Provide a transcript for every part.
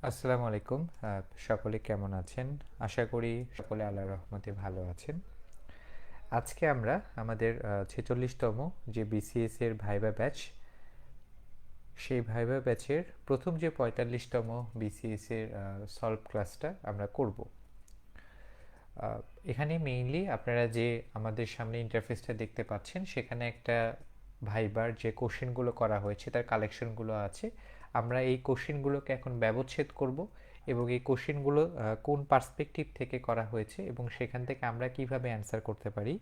আসসালামু আলাইকুম। সকলে কেমন আছেন? আশা করি সকলে আল্লাহর রহমতে ভালো আছেন। আজকে আমরা আমাদের ৪৬তম যে বিসিএস এর ভাইবা ব্যাচ, সেই ভাইবা ব্যাচের প্রথম যে ৪৫তম বিসিএস এর সলভ ক্লাসটা আমরা করব। এখানে মেইনলি আপনারা যে আমাদের সামনে ইন্টারফেসটা দেখতে পাচ্ছেন, সেখানে একটা ভাইবার যে কোশ্চেনগুলো করা হয়েছে তার কালেকশনগুলো আছে। আমরা এই কোশ্চেনগুলোকে এখন ব্যবচ্ছেদ করব এবং এই কোশ্চেনগুলো কোন পার্সপেক্টিভ থেকে করা হয়েছে এবং সেখান থেকে আমরা কিভাবে অ্যান্সার করতে পারি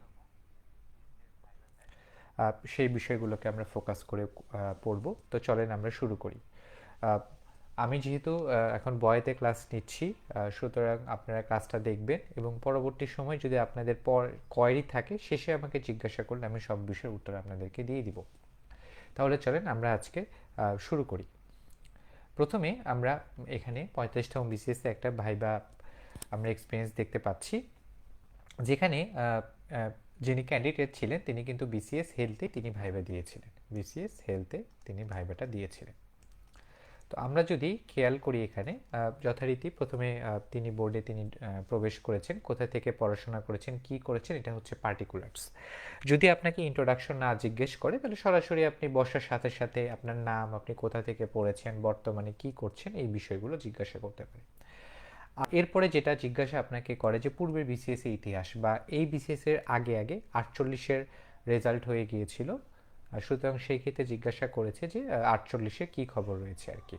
সেই বিষয়গুলোকে আমরা ফোকাস করে পড়ব। তো চলেন আমরা শুরু করি। আমি যেহেতু এখন বয়েতে ক্লাস নিচ্ছি, সুতরাং আপনারা ক্লাসটা দেখবেন এবং পরবর্তী সময় যদি আপনাদের কোয়েরি থাকে শেষে আমাকে জিজ্ঞাসা করলে আমি সব বিষয়ের উত্তর আপনাদেরকে দিয়ে দিব। তাহলে চলেন আমরা আজকে শুরু করি। প্রথমে আমরা এখানে ৪৫তম বিসিএস একটা ভাইবা আমরা এক্সপিরিয়েন্স দেখতে পাচ্ছি, যেখানে যিনি ক্যান্ডিডেট ছিলেন তিনি কিন্তু বিসিএস হেলথে তিনি ভাইবা দিয়েছিলেন। বিসিএস হেলথে তিনি ভাইবাটা দিয়েছিলেন। তো আমরা যদি খেয়াল করি এখানে যথারীতি প্রথমে তিনি বোর্ডে তিনি প্রবেশ করেছেন, কোথা থেকে পড়াশোনা করেছেন, কি করেছেন, এটা হচ্ছে পার্টিকুলার্স। যদি আপনাকে ইন্ট্রোডাকশন না জিজ্ঞেস করে তাহলে সরাসরি আপনি বসার সাথে সাথে আপনার নাম, আপনি কোথা থেকে পড়েছেন, বর্তমানে কি করছেন, এই বিষয়গুলো জিজ্ঞাসা করতে পারে। এরপরে যেটা জিজ্ঞাসা আপনাকে করে যে পূর্বের বিসিএস এর ইতিহাস, বা এই বিসিএস এর আগে আগে ৪৮-এর রেজাল্ট হয়ে গিয়েছিল, সুতরাং সেই ক্ষেত্রে জিজ্ঞাসা করেছে যে ৪৮-এ কী খবর রয়েছে আর কি।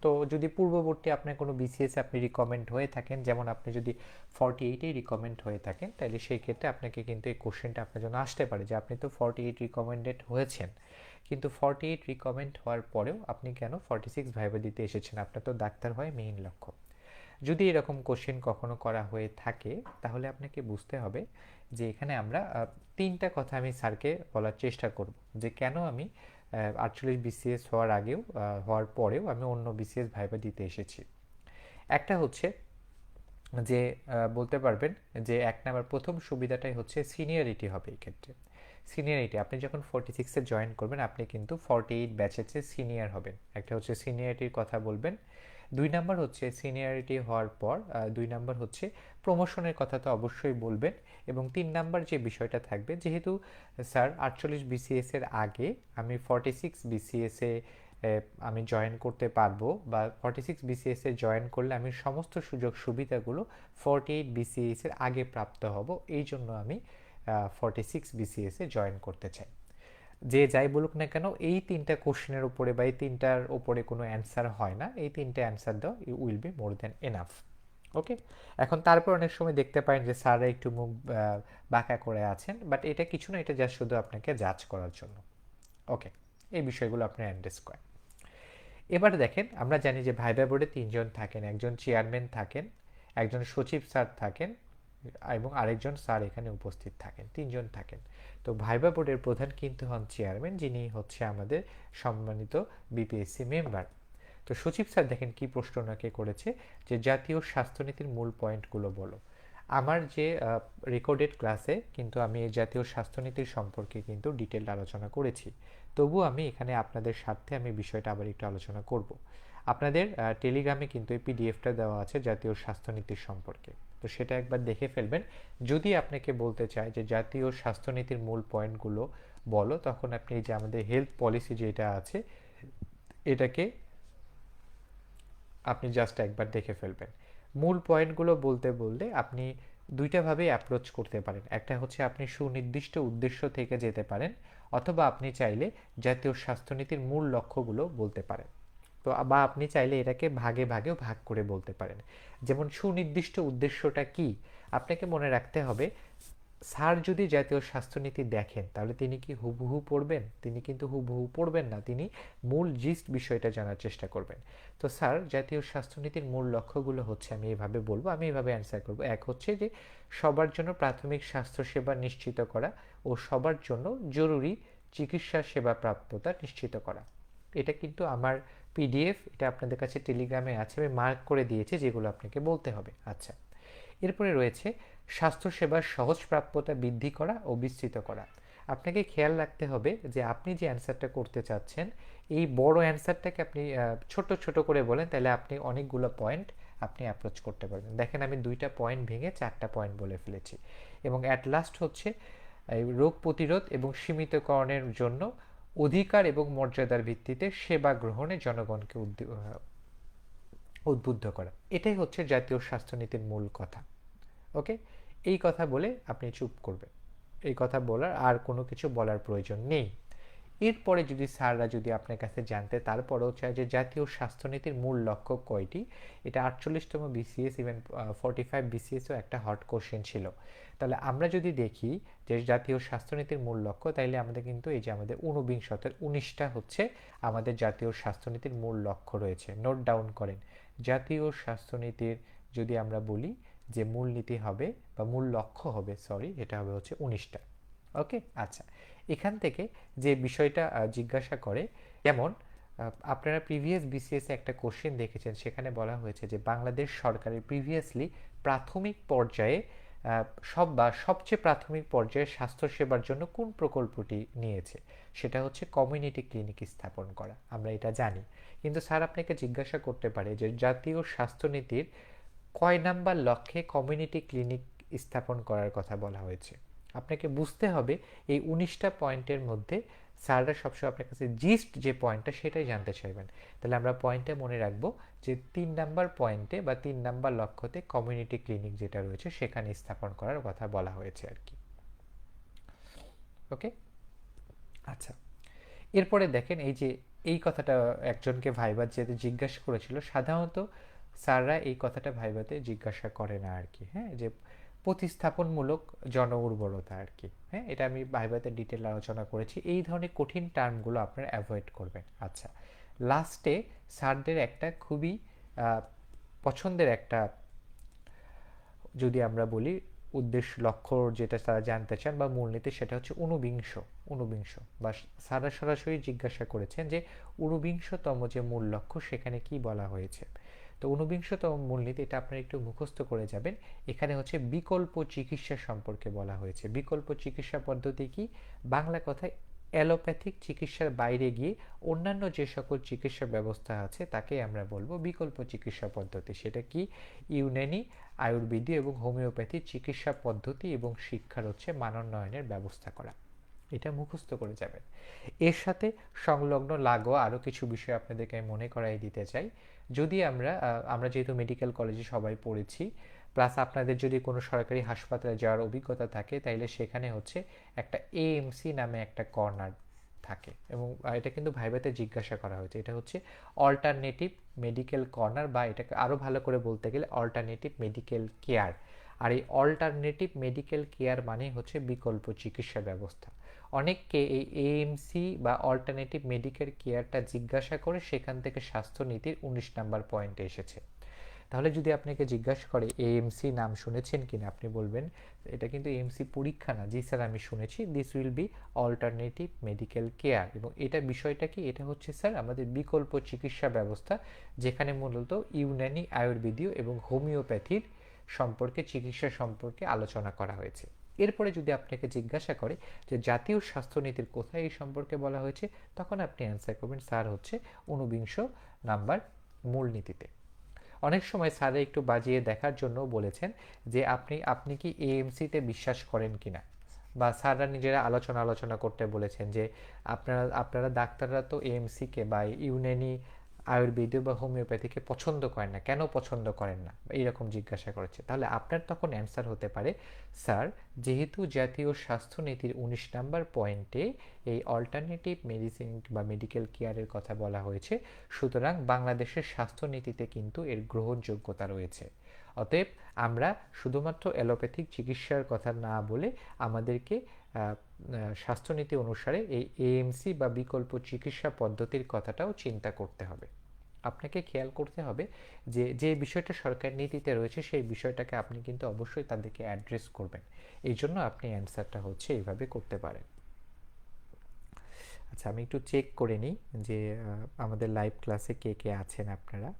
তো যদি পূর্ববর্তী আপনার কোনো বিসিএস আপনি রিকমেন্ড হয়ে থাকেন, যেমন আপনি যদি 48-এই রিকমেন্ড হয়ে থাকেন, তাহলে সেই ক্ষেত্রে আপনাকে কিন্তু এই কোশ্চেনটা আপনার জন্য আসতে পারে যে আপনি তো 48 রিকমেন্ডেড হয়েছেন, কিন্তু 48 রিকমেন্ড হওয়ার পরেও আপনি কেন 46 ভাইবা দিতে এসেছেন? আপনার তো ডাক্তার হওয়াই মেইন লক্ষ্য। যদি এরকম কোশ্চেন কখনো করা হয়ে থাকে তাহলে আপনাকে বুঝতে হবে যে এখানে আমরা তিনটা কথা আমি স্যারকে বলার চেষ্টা করব যে কেন আমি ৪৮ বিসিএস হওয়ার আগেও হওয়ার পরেও আমি অন্য বিসিএস ভাইবা দিতে এসেছি। একটা হচ্ছে যে বলতে পারবেন যে এক নাম্বার প্রথম সুবিধাটাই হচ্ছে সিনিয়রিটি হবে এই ক্ষেত্রে। সিনিয়রিটি, আপনি যখন 46-এ জয়েন করবেন আপনি কিন্তু 48 ব্যাচের চেয়ে সিনিয়র হবেন, একটা হচ্ছে সিনিয়রিটির কথা বলবেন। ২ নাম্বার হচ্ছে সিনিয়রিটি হওয়ার পর ২ নাম্বার হচ্ছে প্রমোশনের কথা তো অবশ্যই বলবেন, এবং ৩ নাম্বার যে বিষয়টা থাকবে, যেহেতু স্যার ৪৮ বিসিএস এর আগে আমি 46 বিসিএসে আমি জয়েন করতে পারবো, বা 46 বিসিএস এ জয়েন করলে আমি সমস্ত সুযোগ সুবিধাগুলো 48 বিসিএস এর আগে প্রাপ্ত হব, এই জন্য আমি 46 বিসিএস এ জয়েন করতে চাই। যে যাই বলুক না কেন এই তিনটা কোশ্চেনের উপরে বা এই তিনটার উপরে কোনো অ্যান্সার হয় না, এই তিনটা অ্যান্সার দাও, you will be more than enough. Okay. এখন তারপর অনেক সময় দেখতে পারেন যে স্যাররা একটু মুখ বাঁকা করে আছেন, বাট এটা কিছু না, এটা জাস্ট শুধু আপনাকে জাজ করার জন্য। ওকে, এই বিষয়গুলো আপনি অ্যান্ড্রেস করেন। এবার দেখেন, আমরা জানি যে ভাইবা বোর্ডে তিনজন থাকেন, একজন চেয়ারম্যান থাকেন, একজন সচিব স্যার থাকেন এবং আরেকজন স্যার এখানে উপস্থিত থাকেন, তিনজন থাকেন। তো ভাইবা বোর্ডের প্রধান কিন্তু হন চেয়ারম্যান, যিনি হচ্ছে আমাদের সম্মানিত বিপিএসসি মেম্বার। তো সচিব স্যার দেখেন কি প্রশ্ন ওনাকে করেছে যে জাতীয় স্বাস্থ্যনীতির মূল পয়েন্টগুলো বলো। আমার যে রেকর্ডেড ক্লাসে কিন্তু আমি এই জাতীয় স্বাস্থ্যনীতির সম্পর্কে কিন্তু ডিটেলড আলোচনা করেছি, তবু আমি এখানে আপনাদের স্বার্থে আমি বিষয়টা আবার একটু আলোচনা করব। আপনাদের টেলিগ্রামে কিন্তু এই পিডিএফটা দেওয়া আছে জাতীয় স্বাস্থ্যনীতির সম্পর্কে, তো সেটা একবার দেখে ফেলবেন। যদি আপনাকে বলতে চায় যে জাতীয় স্বাস্থ্যনীতির মূল পয়েন্টগুলো বলো, তখন আপনি এই যে আমাদের হেলথ পলিসি যেটা আছে এটাকে আপনি জাস্ট একবার দেখে ফেলবেন। মূল পয়েন্টগুলো বলতে বলতে আপনি দুইটাভাবেই অ্যাপ্রোচ করতে পারেন, একটা হচ্ছে আপনি সুনির্দিষ্ট উদ্দেশ্য থেকে যেতে পারেন, অথবা আপনি চাইলে জাতীয় স্বাস্থ্যনীতির মূল লক্ষ্যগুলো বলতে পারেন। তো বা আপনি চাইলে এটাকে ভাগে ভাগেও ভাগ করে বলতে পারেন। যেমন সুনির্দিষ্ট উদ্দেশ্যটা কি, আপনাকে মনে রাখতে হবে স্যার যদি জাতীয় স্বাস্থ্যনীতি দেখেন তাহলে তিনি কি হুবহু পড়বেন? তিনি কিন্তু হুবহু পড়বেন না, তিনি মূল জিস্ট বিষয়টা জানার চেষ্টা করবেন। তো স্যার জাতীয় স্বাস্থ্যনীতির মূল লক্ষ্যগুলো হচ্ছে, আমি এভাবে বলবো, আমি এভাবে অ্যান্সার করব। এক হচ্ছে যে সবার জন্য প্রাথমিক স্বাস্থ্যসেবা নিশ্চিত করা ও সবার জন্য জরুরি চিকিৎসা সেবা প্রাপ্যতা নিশ্চিত করা। এটা কিন্তু আমার পিডিএফ, এটা আপনাদের কাছে টেলিগ্রামে আছে, আমি মার্ক করে দিয়েছি যেগুলো আপনাকে বলতে হবে। আচ্ছা, এরপরে রয়েছে স্বাস্থ্যসেবার সহজ প্রাপ্যতা বৃদ্ধি করা ও বিস্তৃত করা। আপনাকে খেয়াল রাখতে হবে যে আপনি যে অ্যান্সারটা করতে চাচ্ছেন এই বড় অ্যান্সারটাকে আপনি ছোট ছোট করে বলেন, তাহলে আপনি অনেকগুলো পয়েন্ট আপনি অ্যাপ্রোচ করতে পারবেন। দেখেন আমি 2টা পয়েন্ট ভেঙে 4টা পয়েন্ট বলে ফেলেছি। এবং অ্যাট লাস্ট হচ্ছে এই রোগ প্রতিরোধ এবং সীমিতকরণের জন্য অধিকার এবং মর্যাদার ভিত্তিতে সেবা গ্রহণে জনগণকে উদ্বুদ্ধ করা। এটাই হচ্ছে জাতীয় স্বাস্থ্যনীতির মূল কথা। ওকে, এই কথা বলে আপনি চুপ করবেন। এই কথা বলার আর কোনো কিছু বলার প্রয়োজন নেই। এরপরে যদি স্যাররা যদি আপনার কাছে জানতে তারপরেও চায় যে জাতীয় স্বাস্থ্যনীতির মূল লক্ষ্য কয়টি, এটা 48তম বিসিএস, ইভেন 45 বিসিএসও একটা হট কোশ্চেন ছিল। তাহলে আমরা যদি দেখি যে জাতীয় স্বাস্থ্যনীতির মূল লক্ষ্য, তাইলে আমাদের কিন্তু এই যে আমাদের ঊনবিংশতের 19টা হচ্ছে আমাদের জাতীয় স্বাস্থ্যনীতির মূল লক্ষ্য রয়েছে। নোট ডাউন করেন, জাতীয় স্বাস্থ্যনীতির যদি আমরা বলি যে মূলনীতি হবে বা মূল লক্ষ্য হবে, সরি, এটা হবে হচ্ছে 19টা। ওকে, আচ্ছা, এখান থেকে যে বিষয়টা জিজ্ঞাসা করে, যেমন আপনারা প্রিভিয়াস বিসিএসে একটা কোশ্চেন দেখেছেন, সেখানে বলা হয়েছে যে বাংলাদেশ সরকারের প্রিভিয়াসলি প্রাথমিক পর্যায়ে সবচেয়ে প্রাথমিক পর্যায়ে স্বাস্থ্যসেবার জন্য কোন প্রকল্পটি নিয়েছে, সেটা হচ্ছে কমিউনিটি ক্লিনিক স্থাপন করা। আমরা এটা জানি, কিন্তু স্যার আপনাকে জিজ্ঞাসা করতে পারে যে জাতীয় স্বাস্থ্যনীতির কয় নাম্বার লক্ষ্যে কমিউনিটি ক্লিনিক স্থাপন করার কথা বলা হয়েছে। আপনাকে বুঝতে হবে এই 19টা পয়েন্টের মধ্যে স্যাররা সবসময় আপনার কাছে জিস্ট যে পয়েন্টটা সেটাই জানতে চাইবেন। তাহলে আমরা পয়েন্টটা মনে রাখবো যে 3 নাম্বার পয়েন্টে বা 3 নাম্বার লক্ষ্যতে কমিউনিটি ক্লিনিক যেটা রয়েছে সেখানে স্থাপন করার কথা বলা হয়েছে আর কি। ওকে, আচ্ছা, এরপরে দেখেন এই যে এই কথাটা একজনকে ভাইবার যেতে জিজ্ঞাসা করেছিল, সাধারণত স্যাররা এই কথাটা ভাইভাতে জিজ্ঞাসা করে না আর কি। হ্যাঁ, যে প্রতিস্থাপনমূলক জন উর্বরতা আর কি। হ্যাঁ, এটা আমি ভাইভাতে ডিটেল আলোচনা করেছি। এই ধরনের কঠিন টার্মগুলো আপনারা অ্যাভয়েড করবেন। আচ্ছা, লাস্টে স্যারদের একটা খুবই পছন্দের একটা, যদি আমরা বলি উদ্দেশ্য লক্ষ্য যেটা তারা জানতে চান বা মূলনীতি, সেটা হচ্ছে ঊনবিংশ বা স্যাররা সরাসরি জিজ্ঞাসা করেছেন যে ঊনবিংশতম যে মূল লক্ষ্য সেখানে কি বলা হয়েছে। তো ঊনবিংশতম মূলনীতি, এটা আপনারা একটু মুখস্থ করে যাবেন। এখানে হচ্ছে বিকল্প চিকিৎসা সম্পর্কে বলা হয়েছে। বিকল্প চিকিৎসা পদ্ধতি কি? বাংলা কথায় অ্যালোপ্যাথিক চিকিৎসার বাইরে গিয়ে অন্যান্য যে সকল চিকিৎসা ব্যবস্থা আছে তাকে আমরা বলবো বিকল্প চিকিৎসা পদ্ধতি। সেটা কি? ইউনানি, আয়ুর্বেদীয় এবং হোমিওপ্যাথি চিকিৎসা পদ্ধতি এবং শিক্ষার হচ্ছে মানোন্নয়নের ব্যবস্থা করা। এটা মুখস্থ করে যাবেন। এর সাথে সংলগ্ন লাগোয়া আরও কিছু বিষয় আপনাদেরকে আমি মনে করাই দিতে চাই। যদি আমরা যেহেতু মেডিকেল কলেজে সবাই পড়েছি, প্লাস আপনাদের যদি কোনো সরকারি হাসপাতালে যাওয়ার অভিজ্ঞতা থাকে, তাইলে সেখানে হচ্ছে একটা এএমসি নামে একটা কর্নার থাকে, এবং এটা কিন্তু ভাইভাতে জিজ্ঞাসা করা হয়েছে। এটা হচ্ছে অল্টারনেটিভ মেডিকেল কর্নার, বা এটাকে আরও ভালো করে বলতে গেলে অল্টারনেটিভ মেডিকেল কেয়ার। আর এই অল্টারনেটিভ মেডিকেল কেয়ার মানে হচ্ছে বিকল্প চিকিৎসা ব্যবস্থা। অনেককে এই এএমসি বা অল্টারনেটিভ মেডিকেল কেয়ারটা জিজ্ঞাসা করে সেখান থেকে স্বাস্থ্যনীতির 19 নাম্বার পয়েন্টে এসেছে। তাহলে যদি আপনাকে জিজ্ঞাসা করে এএমসি নাম শুনেছেন কিনা, আপনি বলবেন এটা কিন্তু এএমসি পরীক্ষা না। জি স্যার, আমি শুনেছি, this will be alternative medical care. এবং এটা বিষয়টা কি? এটা হচ্ছে স্যার আমাদের বিকল্প চিকিৎসা ব্যবস্থা, যেখানে মূলত ইউনানি, আয়ুর্বেদীয় এবং হোমিওপ্যাথির সম্পর্কে, চিকিৎসা সম্পর্কে আলোচনা করা হয়েছে। এরপরে যদি আপনাকে জিজ্ঞাসা করে যে জাতীয় স্বাস্থ্যনীতির কোথায় এই সম্পর্কে বলা হয়েছে, তখন আপনি অ্যান্সার করবেন স্যার হচ্ছে 19 নাম্বার মূলনীতিতে। অনেক সময় স্যারে একটু বাজিয়ে দেখার জন্য বলেছেন যে আপনি কি এএমসিতে বিশ্বাস করেন কিনা, বা স্যাররা নিজেরা আলোচনা করতে বলেছেন যে আপনারা ডাক্তাররা তো এএমসিকে বা ইউনানি, আয়ুর্বেদীয় বা হোমিওপ্যাথিকে পছন্দ করেন না, কেন পছন্দ করেন না, এইরকম জিজ্ঞাসা করেছে। তাহলে আপনার তখন অ্যান্সার হতে পারে, স্যার যেহেতু জাতীয় স্বাস্থ্যনীতির 19 নাম্বার পয়েন্টে এই অল্টারনেটিভ মেডিসিন বা মেডিকেল কেয়ারের কথা বলা হয়েছে, সুতরাং বাংলাদেশের স্বাস্থ্যনীতিতে কিন্তু এর গ্রহণযোগ্যতা রয়েছে। অতএব আমরা শুধুমাত্র অ্যালোপ্যাথিক চিকিৎসার কথা না বলে আমাদেরকে স্বাস্থ্যনীতি অনুসারে এই এএমসি বা বিকল্প চিকিৎসা পদ্ধতির কথাটাও চিন্তা করতে হবে। আপনাকে খেয়াল করতে হবে যে যে বিষয়টা সরকার নীতিতে রয়েছে সেই বিষয়টাকে আপনি কিন্তু অবশ্যই তাদেরকে অ্যাড্রেস করবেন। এই জন্য আপনি অ্যান্সারটা হচ্ছে এইভাবে করতে পারেন। আচ্ছা, আমি একটু চেক করে নিই যে আমাদের লাইভ ক্লাসে কে কে আছেন আপনারা।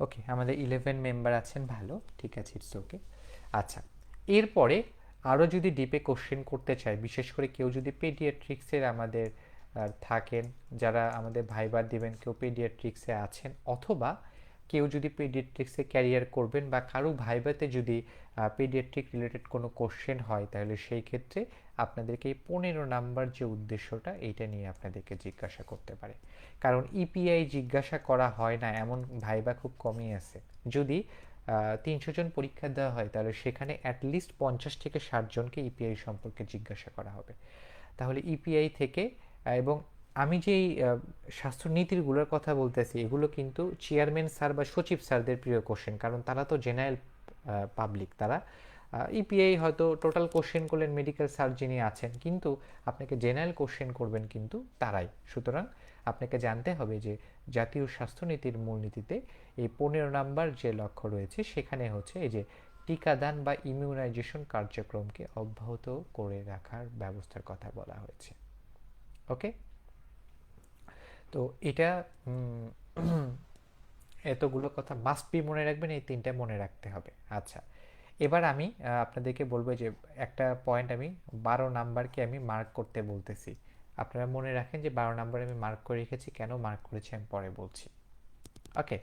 ওকে, আমাদের 11 মেম্বার আছেন, ভালো, ঠিক আছে, ইটস ওকে। আচ্ছা, এরপরে আরও যদি ডিপে কোশ্চেন করতে চাই, বিশেষ করে কেউ যদি পেডিয়াট্রিক্সের আমাদের থাকেন, যারা আমাদের ভাইবার দিবেন, কেউ পেডিয়াট্রিক্সে আছেন, অথবা কেউ যদি পেডিয়াট্রিক্সে ক্যারিয়ার করবেন বা কারো ভাইবাতে যদি পেডিয়াট্রিক রিলেটেড কোনো কোশ্চেন হয়, তাহলে সেই ক্ষেত্রে আপনাদেরকে এই 15 নাম্বার যে উদ্দেশ্যটা, এইটা নিয়ে আপনাদেরকে জিজ্ঞাসা করতে পারে। কারণ ইপিআই জিজ্ঞাসা করা হয় না এমন ভাইবা খুব কমই আছে। যদি 300 জন পরীক্ষা দেওয়া হয়, তাহলে সেখানে অ্যাটলিস্ট 50 থেকে 60 জনকে ইপিআই সম্পর্কে জিজ্ঞাসা করা হবে। তাহলে ইপিআই থেকে এবং আমি যেই স্বাস্থ্যনীতিগুলোর কথা বলতেছি, এগুলো কিন্তু চেয়ারম্যান স্যার বা সচিব স্যারদের প্রিয় কোশ্চেন, কারণ তারা তো জেনারেল পাবলিক। তারা ইপিআই হয়তো টোটাল কোশ্চেন করলেন মেডিকেল স্যার যিনি আছেন, কিন্তু আপনাকে জেনারেল কোশ্চেন করবেন কিন্তু তারাই। সুতরাং আপনাকে জানতে হবে যে জাতীয় স্বাস্থ্যনীতির মূলনীতিতে এই 15 নাম্বার যে লক্ষ্য রয়েছে, সেখানে হচ্ছে এই যে টিকাদান বা ইমিউনাইজেশন কার্যক্রমকে অব্যাহত করে রাখার ব্যবস্থার কথা বলা হয়েছে। ওকে, তো এটা এতগুলো কথা মাস্ট বি মনে রাখবেন, এই তিনটা মনে রাখতে হবে। আচ্ছা, এবার আমি আপনাদেরকে বলবো যে একটা পয়েন্ট আমি 12 নাম্বারকে আমি মার্ক করতে বলতেছি। আপনারা মনে রাখেন যে 12 নাম্বার আমি মার্ক করে রেখেছি, কেন মার্ক করেছি আমি পরে বলছি। ওকে,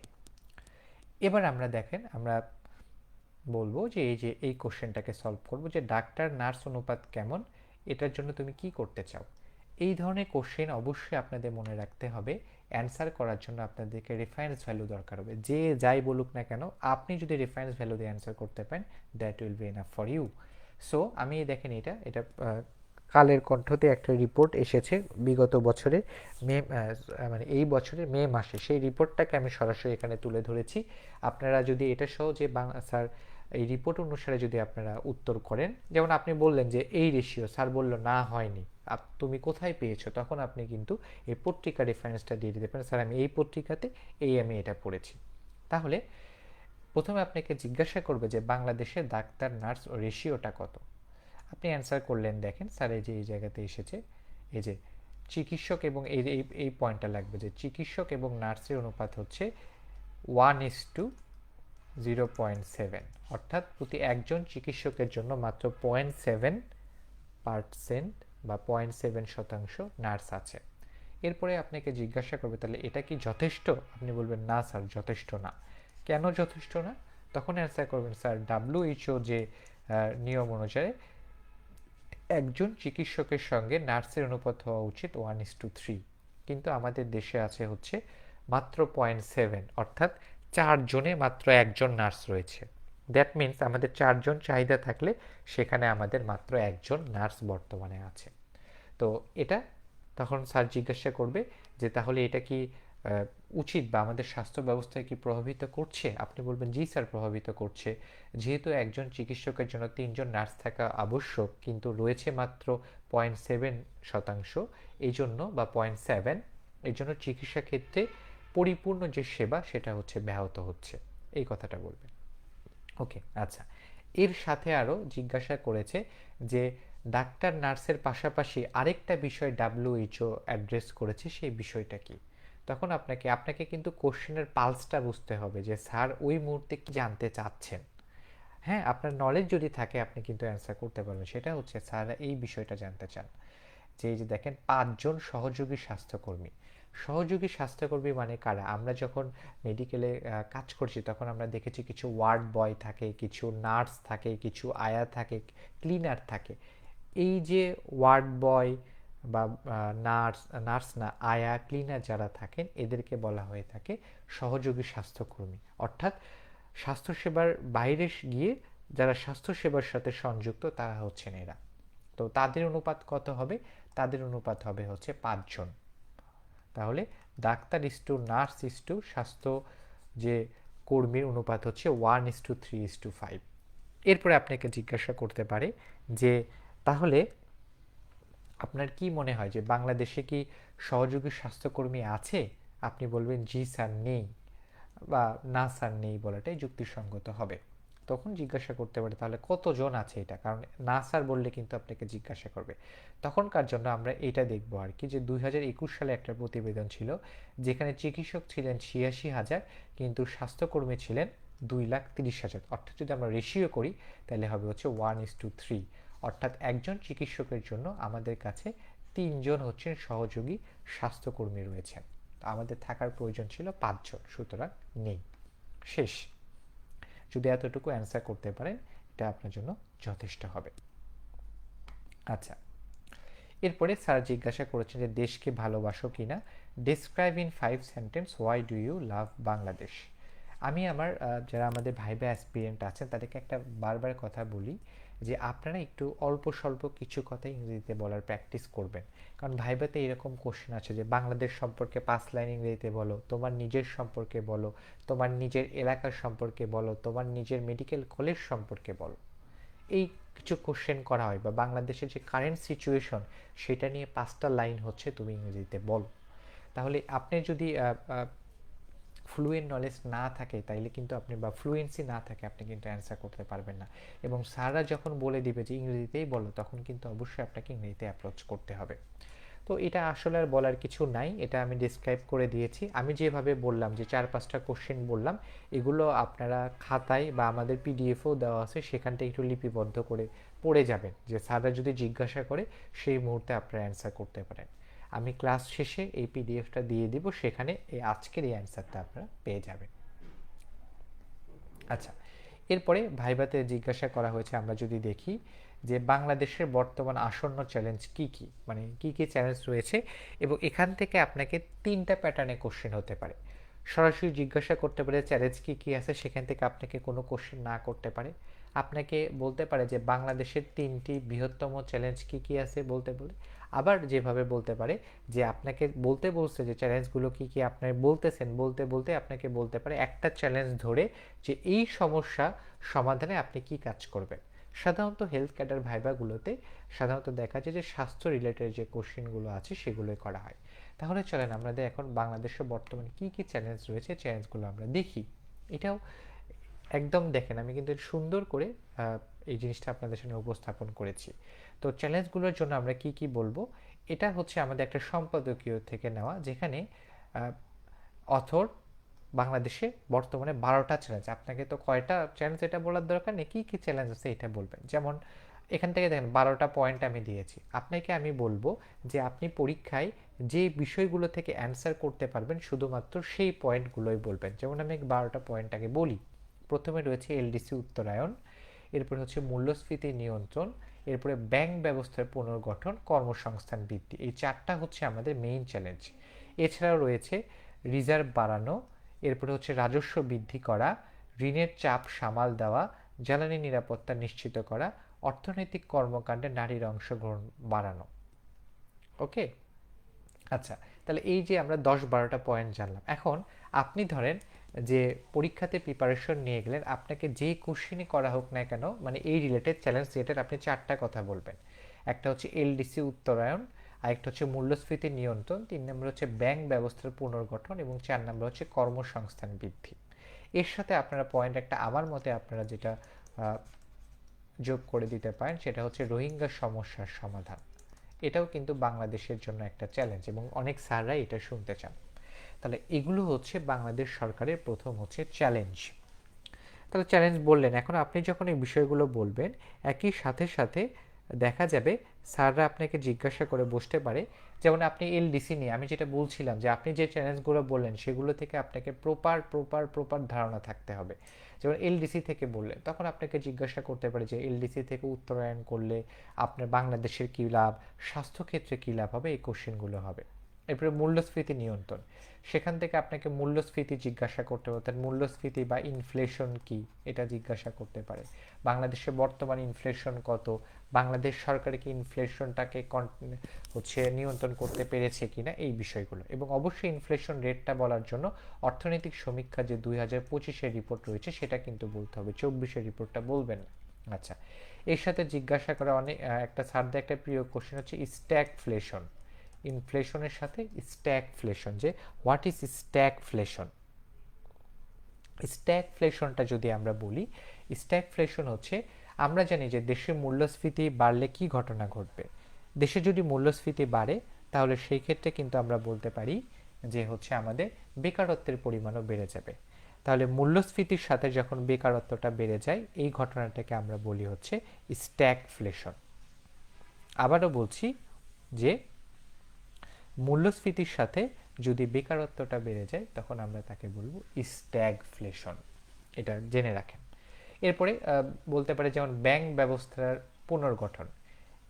এবার আমরা দেখেন, আমরা বলবো যে এই যে এই কোশ্চেনটাকে সলভ করবো যে ডাক্তার নার্স অনুপাত কেমন, এটার জন্য তুমি কি করতে চাও। এই ধরনের কোশ্চেন অবশ্যই আপনাদের মনে রাখতে হবে। অ্যান্সার করার জন্য আপনাদেরকে রেফারেন্স ভ্যালু দরকার হবে। যে যাই বলুক না কেন, আপনি যদি রেফারেন্স ভ্যালু দিয়ে অ্যান্সার করতে পারেন, that will be enough for you. So আমি দেখেন, এটা এটা কালের কণ্ঠতে একটা রিপোর্ট এসেছে বিগত বছরে মে, মানে এই বছরের মে মাসে, সেই রিপোর্টটাকে আমি সরাসরি এখানে তুলে ধরেছি। আপনারা যদি এটা সহ যে স্যার এই রিপোর্ট অনুসারে যদি আপনারা উত্তর করেন, যেমন আপনি বললেন যে এই রেশিও, স্যার বলল না হয়নি, তুমি কোথায় পেয়েছো, তখন আপনি কিন্তু এই পত্রিকা রেফারেন্সটা দিয়ে দিতে পারেন, স্যার আমি এই পত্রিকাতে আমি এটা পড়েছি। তাহলে প্রথমে আপনাকে জিজ্ঞাসা করবে যে বাংলাদেশে ডাক্তার নার্স রেশিওটা কত। আপনি অ্যান্সার করলেন, দেখেন স্যার এই যে এই জায়গাতে এসেছে, এই যে চিকিৎসক এবং এই এই পয়েন্টটা লাগবে যে চিকিৎসক এবং নার্সের অনুপাত হচ্ছে 1:0.7, অর্থাৎ প্রতি একজন চিকিৎসকের জন্য মাত্র 0.7% বা 0.7% নার্স আছে। এরপরে আপনাকে জিজ্ঞাসা করবে তাহলে এটা কি যথেষ্ট, আপনি বলবেন না স্যার যথেষ্ট না। কেন যথেষ্ট না? তখন অ্যান্সার করবেন স্যার WHO যে নিয়ম অনুযায়ী একজন চিকিৎসকের সঙ্গে নার্সের অনুপাত হওয়া উচিত 1:3, কিন্তু আমাদের দেশে আছে হচ্ছে মাত্র 0.7, অর্থাৎ 4 জনে মাত্র একজন নার্স রয়েছে। দ্যাট মিন্স আমাদের 4 জন চাহিদা থাকলে সেখানে আমাদের মাত্র একজন নার্স বর্তমানে আছে। তো এটা তখন স্যার জিজ্ঞাসা করবে যে তাহলে এটা কি উচিত বা আমাদের স্বাস্থ্য ব্যবস্থায় কি প্রভাবিত করছে? আপনি বলবেন জি স্যার প্রভাবিত করছে। যেহেতু একজন চিকিৎসকের জন্য 3 জন নার্স থাকা আবশ্যক, কিন্তু রয়েছে মাত্র 0.7%, এই জন্য বা 0.7, এই জন্য চিকিৎসা ক্ষেত্রে পরিপূর্ণ যে সেবা সেটা হচ্ছে ব্যাহত হচ্ছে, এই কথাটা বলবেন। ওকে, আচ্ছা, এর সাথে আরও জিজ্ঞাসা করেছে যে ডাক্তার নার্সের পাশাপাশি আরেকটা বিষয় WHO অ্যাড্রেস করেছে, সেই বিষয়টা কি। তখন আপনাকে কিন্তু কোশ্চেনের পালসটা বুঝতে হবে যে স্যার ওই মুহূর্তে কি জানতে চাচ্ছেন। হ্যাঁ, আপনার নলেজ যদি থাকে আপনি কিন্তু অ্যান্সার করতে পারবেন। সেটা হচ্ছে স্যার এই বিষয়টা জানতে চান যে এই যে দেখেন 5 জন সহযোগী স্বাস্থ্যকর্মী। সহযোগী স্বাস্থ্যকর্মী মানে কারা? আমরা যখন মেডিকেলে কাজ করছি তখন আমরা দেখেছি কিছু ওয়ার্ড বয় থাকে, কিছু নার্স থাকে, কিছু আয়া থাকে, ক্লিনার থাকে। এই যে ওয়ার্ড বয় বা নার্স, নার্স না, আয়া, ক্লিনার যারা থাকেন, এদেরকে বলা হয়ে থাকে সহযোগী স্বাস্থ্যকর্মী। অর্থাৎ স্বাস্থ্যসেবার বাইরে গিয়ে যারা স্বাস্থ্যসেবার সাথে সংযুক্ত তারা হচ্ছেন এরা। তো তাদের অনুপাত কত হবে? তাদের অনুপাত হবে হচ্ছে 5 জন। তাহলে ডাক্তার ইস্টু নার্স ইস্টু স্বাস্থ্য যে কর্মীর অনুপাত হচ্ছে 1:3:5। এরপরে আপনাকে জিজ্ঞাসা করতে পারে যে তাহলে আপনার কি মনে হয় যে বাংলাদেশে কি সহযোগী স্বাস্থ্যকর্মী আছে? আপনি বলবেন জি স্যার নেই, বা না স্যার নেই বলাটাই যুক্তিসঙ্গত হবে। তখন জিজ্ঞাসা করতে পারে তাহলে কতজন আছে এটা, কারণ না স্যার বললে কিন্তু আপনাকে জিজ্ঞাসা করবে। তখনকার জন্য আমরা এটা দেখব আর কি, যে 2021 সালে একটা প্রতিবেদন ছিল যেখানে চিকিৎসক ছিলেন 86,000 কিন্তু স্বাস্থ্যকর্মী ছিলেন 2,30,000। অর্থাৎ যদি আমরা রেশিও করি তাহলে হবে হচ্ছে 1:3, অর্থাৎ একজন চিকিৎসকের জন্য আমাদের কাছে 3 জন হচ্ছেন সহযোগী স্বাস্থ্যকর্মী রয়েছেন। আমাদের থাকার প্রয়োজন ছিল 5 জন, সুতরাং নেই। শেষ। যদি এতটুকু অ্যান্সার করতে পারেন এটা আপনার জন্য যথেষ্ট হবে। আচ্ছা, এরপরে স্যার জিজ্ঞাসা করেছেন যে দেশকে ভালোবাসো কিনা, describe in 5 sentence why do you love Bangladesh. আমি আমার যারা আমাদের ভাইবা অ্যাসপিরিয়েন্ট আছেন তাদেরকে একটা বারবার কথা বলি যে আপনারা একটু অল্প স্বল্প কিছু কথা ইংরেজিতে বলার প্র্যাকটিস করবেন, কারণ ভাইবাতে এরকম কোশ্চেন আছে যে বাংলাদেশ সম্পর্কে 5 লাইন ইংরেজিতে বলো, তোমার নিজের সম্পর্কে বলো, তোমার নিজের এলাকার সম্পর্কে বলো, তোমার নিজের মেডিকেল কলেজ সম্পর্কে বলো। এই কিছু কোশ্চেন করা হয়, বা বাংলাদেশের যে কারেন্ট সিচুয়েশন সেটা নিয়ে 5টা লাইন হচ্ছে তুমি ইংরেজিতে বলো। তাহলে আপনি যদি ফ্লুয়েন্ট নলেজ না থাকে তাইলে কিন্তু আপনি, বা ফ্লুয়েন্সি না থাকে, আপনি কিন্তু অ্যান্সার করতে পারবেন না। এবং স্যাররা যখন বলে দিবে যে ইংরেজিতেই বলো, তখন কিন্তু অবশ্যই আপনাকে ইংরেজিতে অ্যাপ্রোচ করতে হবে। তো এটা আসলে আর বলার কিছু নাই, এটা আমি ডিসক্রাইব করে দিয়েছি। আমি যেভাবে বললাম যে 4-5টা কোশ্চেন বললাম, এগুলো আপনারা খাতায় বা আমাদের পিডিএফও দেওয়া আছে, সেখান থেকে একটু লিপিবদ্ধ করে পড়ে যাবেন, যে স্যাররা যদি জিজ্ঞাসা করে সেই মুহূর্তে আপনারা অ্যান্সার করতে পারেন। আমি ক্লাস শেষে এই পিডিএফটা দিয়ে দিব, সেখানে এই আজকের এই অ্যান্সারটা আপনারা পেয়ে যাবেন। আচ্ছা, এরপরে ভাইভাতে জিজ্ঞাসা করা হয়েছে, আমরা যদি দেখি যে বাংলাদেশের বর্তমান আসন্ন চ্যালেঞ্জ কি কি, মানে কি কি চ্যালেঞ্জ রয়েছে, এবং এখান থেকে আপনাকে 3টা প্যাটার্নে কোশ্চেন হতে পারে। সরাসরি জিজ্ঞাসা করতে পারে চ্যালেঞ্জ কি কি আছে, সেখান থেকে আপনাকে কোনো কোশ্চেন না করতে পারে। আপনাকে বলতে পারে যে বাংলাদেশের 3টি বৃহত্তম চ্যালেঞ্জ কি কি আছে বলতে বলে। আবার যেভাবে বলতে পারে যে আপনাকে বলতে বলছে যে চ্যালেঞ্জগুলো কি কি, আপনি বলতেছেন, বলতে বলতে আপনাকে বলতে পারে একটা চ্যালেঞ্জ ধরে যে এই সমস্যা সমাধানে আপনি কি কাজ করবেন। সাধারণত হেলথ ক্যাডার ভাইভাগুলোতে সাধারণত দেখা যায় যে স্বাস্থ্য রিলেটেড যে কোশ্চেনগুলো আছে সেগুলোই করা হয়। তাহলে চলেন আমাদের এখন বাংলাদেশে বর্তমানে কি কি চ্যালেঞ্জ রয়েছে, চ্যালেঞ্জগুলো আমরা দেখি। এটাও একদম দেখেন, আমি কিন্তু সুন্দর করে এই জিনিসটা আপনাদের সামনে উপস্থাপন করেছি। তো চ্যালেঞ্জগুলোর জন্য আমরা কি কি বলবো, এটা হচ্ছে আমাদের একটা সম্পাদকীয় থেকে নেওয়া, যেখানে অথর বাংলাদেশে বর্তমানে 12টা চ্যালেঞ্জ। আপনাকে তো কয়টা চ্যালেঞ্জ এটা বলার দরকার নেই, কী কী চ্যালেঞ্জ আছে এটা বলবেন। যেমন এখান থেকে দেখেন 12টা পয়েন্ট আমি দিয়েছি, আপনাকে আমি বলবো যে আপনি পরীক্ষায় যে বিষয়গুলো থেকে অ্যান্সার করতে পারবেন শুধুমাত্র সেই পয়েন্টগুলোই বলবেন। যেমন আমি 12টা পয়েন্ট আগে বলি। প্রথমে রয়েছে এলডিসি উত্তরায়ন, এরপরে হচ্ছে মূল্যস্ফীতি নিয়ন্ত্রণ, এরপরে ব্যাংক ব্যবস্থার পুনর্গঠন, কর্মসংস্থান বৃদ্ধি। এই 4টা হচ্ছে আমাদের মেইন চ্যালেঞ্জ। এছাড়াও রয়েছে রিজার্ভ বাড়ানো, এরপরে হচ্ছে রাজস্ব বৃদ্ধি করা, ঋণের চাপ সামাল দেওয়া, জ্বালানি নিরাপত্তা নিশ্চিত করা, অর্থনৈতিক কর্মকাণ্ডে নারীর অংশগ্রহণ বাড়ানো। ওকে, আচ্ছা, তাহলে এই যে আমরা 10-12টা পয়েন্ট জানলাম। এখন আপনি ধরেন যে পরীক্ষাতে প্রিপারেশন নিয়ে গেলেন, আপনাকে যে কোশ্চেনই করা হোক না কেন, মানে এই রিলেটেড চ্যালেঞ্জ রিলেটেড আপনি 4টা কথা বলবেন। একটা হচ্ছে এলডিসি উত্তরায়ন, আরেকটা হচ্ছে মূল্যস্ফীতি নিয়ন্ত্রণ, 3 নম্বর হচ্ছে ব্যাংক ব্যবস্থার পুনর্গঠন, এবং 4 নম্বর হচ্ছে কর্মসংস্থান বৃদ্ধি। এর সাথে আপনারা পয়েন্ট একটা আমার মতে আপনারা যেটা যোগ করে দিতে পারেন সেটা হচ্ছে রোহিঙ্গা সমস্যার সমাধান। এটাও কিন্তু বাংলাদেশের জন্য একটা চ্যালেঞ্জ, এবং অনেক স্যাররাই এটা শুনতে চান। তাহলে এগুলো হচ্ছে বাংলাদেশ সরকারের প্রথম হচ্ছে চ্যালেঞ্জ। তাহলে চ্যালেঞ্জ বললেন, এখন আপনি যখন এই বিষয়গুলো বলবেন একই সাথে সাথে দেখা যাবে স্যাররা আপনাকে জিজ্ঞাসা করে বসতে পারে। যেমন আপনি এলডিসি নিয়ে আমি যেটা বলছিলাম যে আপনি যে চ্যালেঞ্জগুলো বললেন সেগুলো থেকে আপনাকে প্রপার ধারণা থাকতে হবে। যেমন এলডিসি থেকে বললেন, তখন আপনাকে জিজ্ঞাসা করতে পারে যে এলডিসি থেকে উত্তরায়ণ করলে আপনার বাংলাদেশের কী লাভ, স্বাস্থ্যক্ষেত্রে কী লাভ হবে, এই কোশ্চেনগুলো হবে। এরপরে মূল্যস্ফীতি নিয়ন্ত্রণ, সেখান থেকে আপনাকে মূল্যস্ফীতি জিজ্ঞাসা করতে পারে, মূল্যস্ফীতি বা ইনফ্লেশন কি এটা জিজ্ঞাসা করতে পারে। বাংলাদেশে বর্তমান ইনফ্লেশন কত, বাংলাদেশ সরকার কি ইনফ্লেশনটাকে হচ্ছে নিয়ন্ত্রণ করতে পেরেছে কিনা, এই বিষয়গুলো। এবং অবশ্যই ইনফ্লেশন রেটটা বলার জন্য অর্থনৈতিক সমীক্ষা যে 2025-এর রিপোর্ট রয়েছে সেটা কিন্তু বলতে হবে, 24-এর রিপোর্টটা বলবেন না। আচ্ছা, এর সাথে জিজ্ঞাসা করা অনেক একটা স্যারদের একটা প্রিয় কোশ্চেন হচ্ছে স্ট্যাগফ্লেশন। ইনফ্লেশনের সাথে স্ট্যাগফ্লেশন, যে হোয়াট ইজ স্ট্যাগফ্লেশন। স্ট্যাগফ্লেশনটা যদি আমরা বলি, স্ট্যাগফ্লেশন হচ্ছে, আমরা জানি যে দেশে মূল্যস্ফীতি বাড়লে কি ঘটনা ঘটবে। দেশে যদি মূল্যস্ফীতি বাড়ে তাহলে সেই ক্ষেত্রে কিন্তু আমরা বলতে পারি যে হচ্ছে আমাদের বেকারত্বের পরিমাণও বেড়ে যাবে। তাহলে মূল্যস্ফীতির সাথে যখন বেকারত্বটা বেড়ে যায়, এই ঘটনাটাকে আমরা বলি হচ্ছে স্ট্যাগফ্লেশন। আবারও বলছি যে মূল্যস্ফীতির সাথে যদি বেকারত্বটা বেড়ে যায় তখন আমরা তাকে বলবো স্ট্যাগফ্লেশন। এটা জেনে রাখেন। এরপরে বলতে পারে যেমন ব্যাংক ব্যবস্থার পুনর্গঠন।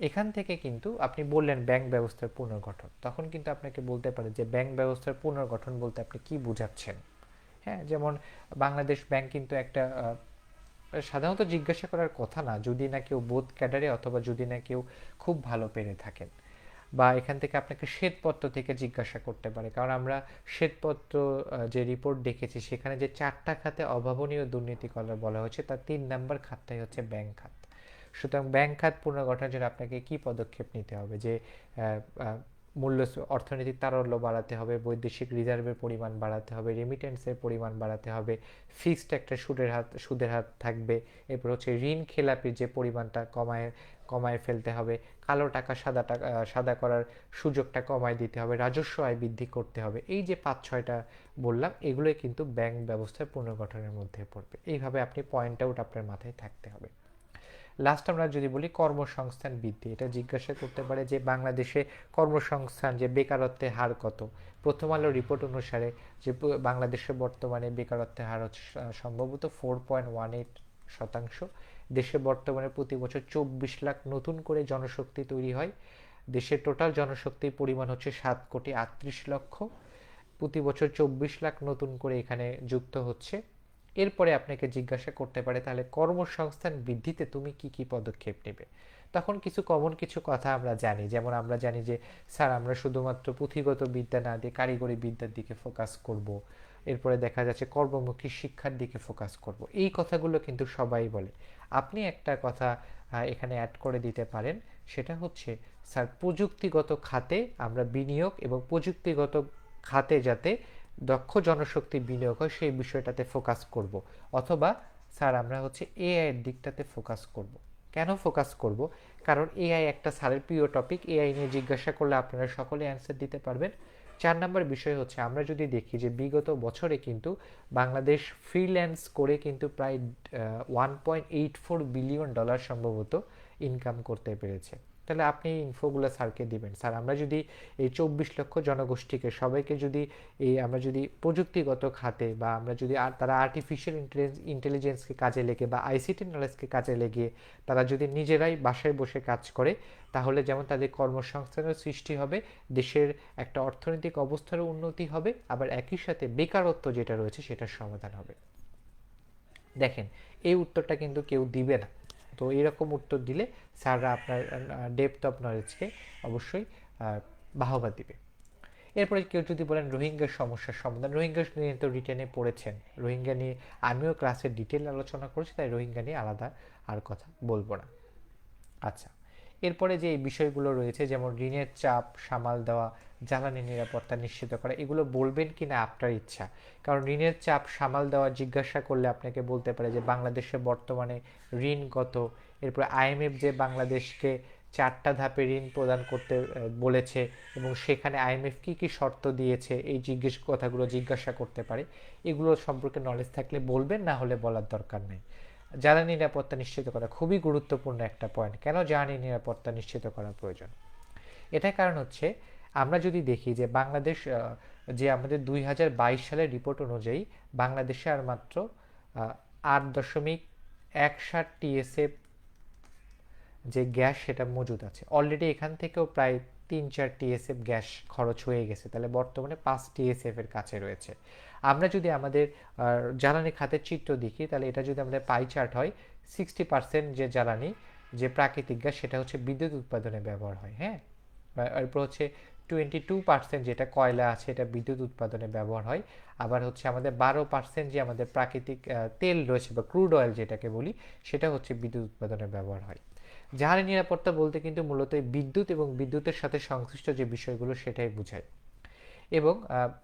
এখান থেকে কিন্তু আপনি বললেন ব্যাংক ব্যবস্থার পুনর্গঠন, তখন কিন্তু আপনাকে বলতে পারে যে ব্যাংক ব্যবস্থার পুনর্গঠন বলতে আপনি কি বুঝাচ্ছেন। হ্যাঁ, যেমন বাংলাদেশ ব্যাংক কিন্তু একটা সাধারণত জিজ্ঞাসা করার কথা না, যদি না কেউ বোধ ক্যাডারে অথবা যদি না কেউ খুব ভালো পেরে থাকেন, বা এখান থেকে আপনাকে শ্বেতপত্র থেকে জিজ্ঞাসা করতে পারে। কারণ আমরা শ্বেতপত্র যে রিপোর্ট দেখেছি সেখানে যে 4টা খাতে অভাবনীয় দুর্নীতি বলা হয়েছে, তার 3 নম্বর খাতটাই হচ্ছে ব্যাংক খাত। সুতরাং ব্যাংক খাত পুনর্গঠনের জন্য আপনাকে কি পদক্ষেপ নিতে হবে, যে মূল্য অর্থনৈতিক তারল্য বাড়াতে হবে, বৈদেশিক রিজার্ভের পরিমাণ বাড়াতে হবে, রেমিটেন্সের পরিমাণ বাড়াতে হবে, ফিক্সড একটা সুদের হার থাকবে, এরপর হচ্ছে ঋণ খেলাপির যে পরিমাণটা কমায় ফেলতে হবে, কালো টাকা সাদা করার সুযোগটা কমায় দিতে হবে, রাজস্ব আয় বৃদ্ধি করতে হবে। এই যে 5-6টা বললাম, এগুলোই কিন্তু ব্যাংক ব্যবস্থার পুনর্গঠনের মধ্যে পড়বে। এইভাবে আপনি পয়েন্ট আউট আপনার মাথায় থাকতে হবে। লাস্ট আমরা যদি বলি কর্মসংস্থান বৃদ্ধি, এটা জিজ্ঞাসা করতে পারে যে বাংলাদেশে কর্মসংস্থান, যে বেকারত্বের হার কত। প্রথম আলো রিপোর্ট অনুসারে যে বাংলাদেশে বর্তমানে বেকারত্বের হার হচ্ছে সম্ভবত 4.18%। দেশে বর্তমানে প্রতি বছর 24 লাখ নতুন করে জনশক্তি তৈরি হয়। দেশের টোটাল জনশক্তির পরিমাণ হচ্ছে 7,38,00,000। প্রতি বছর 24 লাখ নতুন করে এখানে যুক্ত হচ্ছে। এরপরে আপনাকে জিজ্ঞাসা করতে পারে তাহলে কর্মসংস্থান বৃদ্ধিতে তুমি কি কি পদক্ষেপ নেবে। তখন কিছু কথা আমরা জানি, যেমন আমরা জানি যে স্যার আমরা শুধুমাত্র পুঁথিগত বিদ্যা না দিয়ে কারিগরি বিদ্যার দিকে ফোকাস করব। এরপরে দেখা যাচ্ছে কর্মমুখী শিক্ষার দিকে ফোকাস করব। এই কথাগুলো কিন্তু সবাই বলে। আপনি একটা কথা এখানে অ্যাড করে দিতে পারেন, সেটা হচ্ছে স্যার প্রযুক্তিগত খাতে আমরা বিনিয়োগ এবং প্রযুক্তিগত খাতে যাতে দক্ষ জনশক্তি বিনিয়োগ হয় সেই বিষয়টাতে ফোকাস করব। অথবা স্যার আমরা হচ্ছে এআই এর দিকটাতে ফোকাস করব। কেন ফোকাস করব? কারণ এআই একটা স্যারের প্রিয় টপিক। এআই নিয়ে জিজ্ঞাসা করলে আপনারা সকলে অ্যান্সার দিতে পারবেন। 4 নম্বর বিষয় হচ্ছে আমরা যদি দেখি যে বিগত বছরে কিন্তু বাংলাদেশ ফ্রিল্যান্স করে কিন্তু প্রায় $1.84 বিলিয়ন সম্ভবত ইনকাম করতে পেরেছে। তাহলে আপনি এই ইনফোগুলো স্যারকে দিবেন, স্যার আমরা যদি এই 24 লক্ষ জনগোষ্ঠীকে সবাইকে যদি আমরা যদি প্রযুক্তিগত খাতে বা আমরা যদি তারা আর্টিফিশিয়াল ইন্টেলিজেন্সকে কাজে লেগে বা আইসিটি নলেজকে কাজে লেগে তারা যদি নিজেরাই বাসায় বসে কাজ করে, তাহলে যেমন তাদের কর্মসংস্থানের সৃষ্টি হবে, দেশের একটা অর্থনৈতিক অবস্থারও উন্নতি হবে, আবার একই সাথে বেকারত্ব যেটা রয়েছে সেটার সমাধান হবে। দেখেন, এই উত্তরটা কিন্তু কেউ দিবে না। তো এরকম উত্তর দিলে স্যাররা আপনার ডেপথ অফ নলেজকে অবশ্যই বাহবা দিবে। এরপরে কেউ যদি বলেন রোহিঙ্গার সমস্যার সমাধান, রোহিঙ্গা নিয়ে তো রিটেনে পড়েছেন, রোহিঙ্গা নিয়ে আমিও ক্লাসে ডিটেল আলোচনা করেছি, তাই রোহিঙ্গা নিয়ে আলাদা আর কথা বলবো না। আচ্ছা, এরপরে যে এই বিষয়গুলো রয়েছে যেমন ঋণের চাপ সামাল দেওয়া, জ্বালানি নিরাপত্তা নিশ্চিত করা, এগুলো বলবেন কি না আপনার ইচ্ছা। কারণ ঋণের চাপ সামাল দেওয়া জিজ্ঞাসা করলে আপনাকে বলতে পারে যে বাংলাদেশে বর্তমানে ঋণ কত, এরপর আইএমএফ যে বাংলাদেশকে 4টা ধাপে ঋণ প্রদান করতে বলেছে এবং সেখানে আইএমএফ কি কি শর্ত দিয়েছে, এই কথাগুলো জিজ্ঞাসা করতে পারে। এগুলো সম্পর্কে নলেজ থাকলে বলবেন, না হলে বলার দরকার নেই। জ্বালানি নিরাপত্তা নিশ্চিত করা খুবই গুরুত্বপূর্ণ একটা পয়েন্ট। কেন জ্বালানি নিরাপত্তা নিশ্চিত করা প্রয়োজন? এটার কারণ হচ্ছে আমরা যদি দেখি যে বাংলাদেশ যে আমাদের 2022 সালের রিপোর্ট অনুযায়ী বাংলাদেশে আর মাত্র 8.61 টিএসএফ যে গ্যাস সেটা মজুদ আছে। অলরেডি এখান থেকেও প্রায় 3-4 টিএসএফ গ্যাস খরচ হয়ে গেছে, তাহলে বর্তমানে 5 টিএসএফ এর কাছে রয়েছে। আমরা যদি আমাদের জ্বালানি খাতের চিত্র দেখি, তাহলে এটা যদি আমাদের পাই চার্ট হয়, 60% যে জ্বালানি যে প্রাকৃতিক গ্যাস সেটা হচ্ছে বিদ্যুৎ উৎপাদনে ব্যবহার হয়। হ্যাঁ, এরপর হচ্ছে 22% যেটা কয়লা আছে এটা বিদ্যুৎ উৎপাদনে ব্যবহার হয়। আবার হচ্ছে আমাদের 12% যে আমাদের প্রাকৃতিক তেল রয়েছে বা ক্রুড অয়েল যেটাকে বলি, সেটা হচ্ছে বিদ্যুৎ উৎপাদনে ব্যবহার হয়। জ্বালানি নিরাপত্তা বলতে কিন্তু মূলত বিদ্যুৎ এবং বিদ্যুতের সাথে সংশ্লিষ্ট যে বিষয়গুলো সেটাই বোঝায়। এবং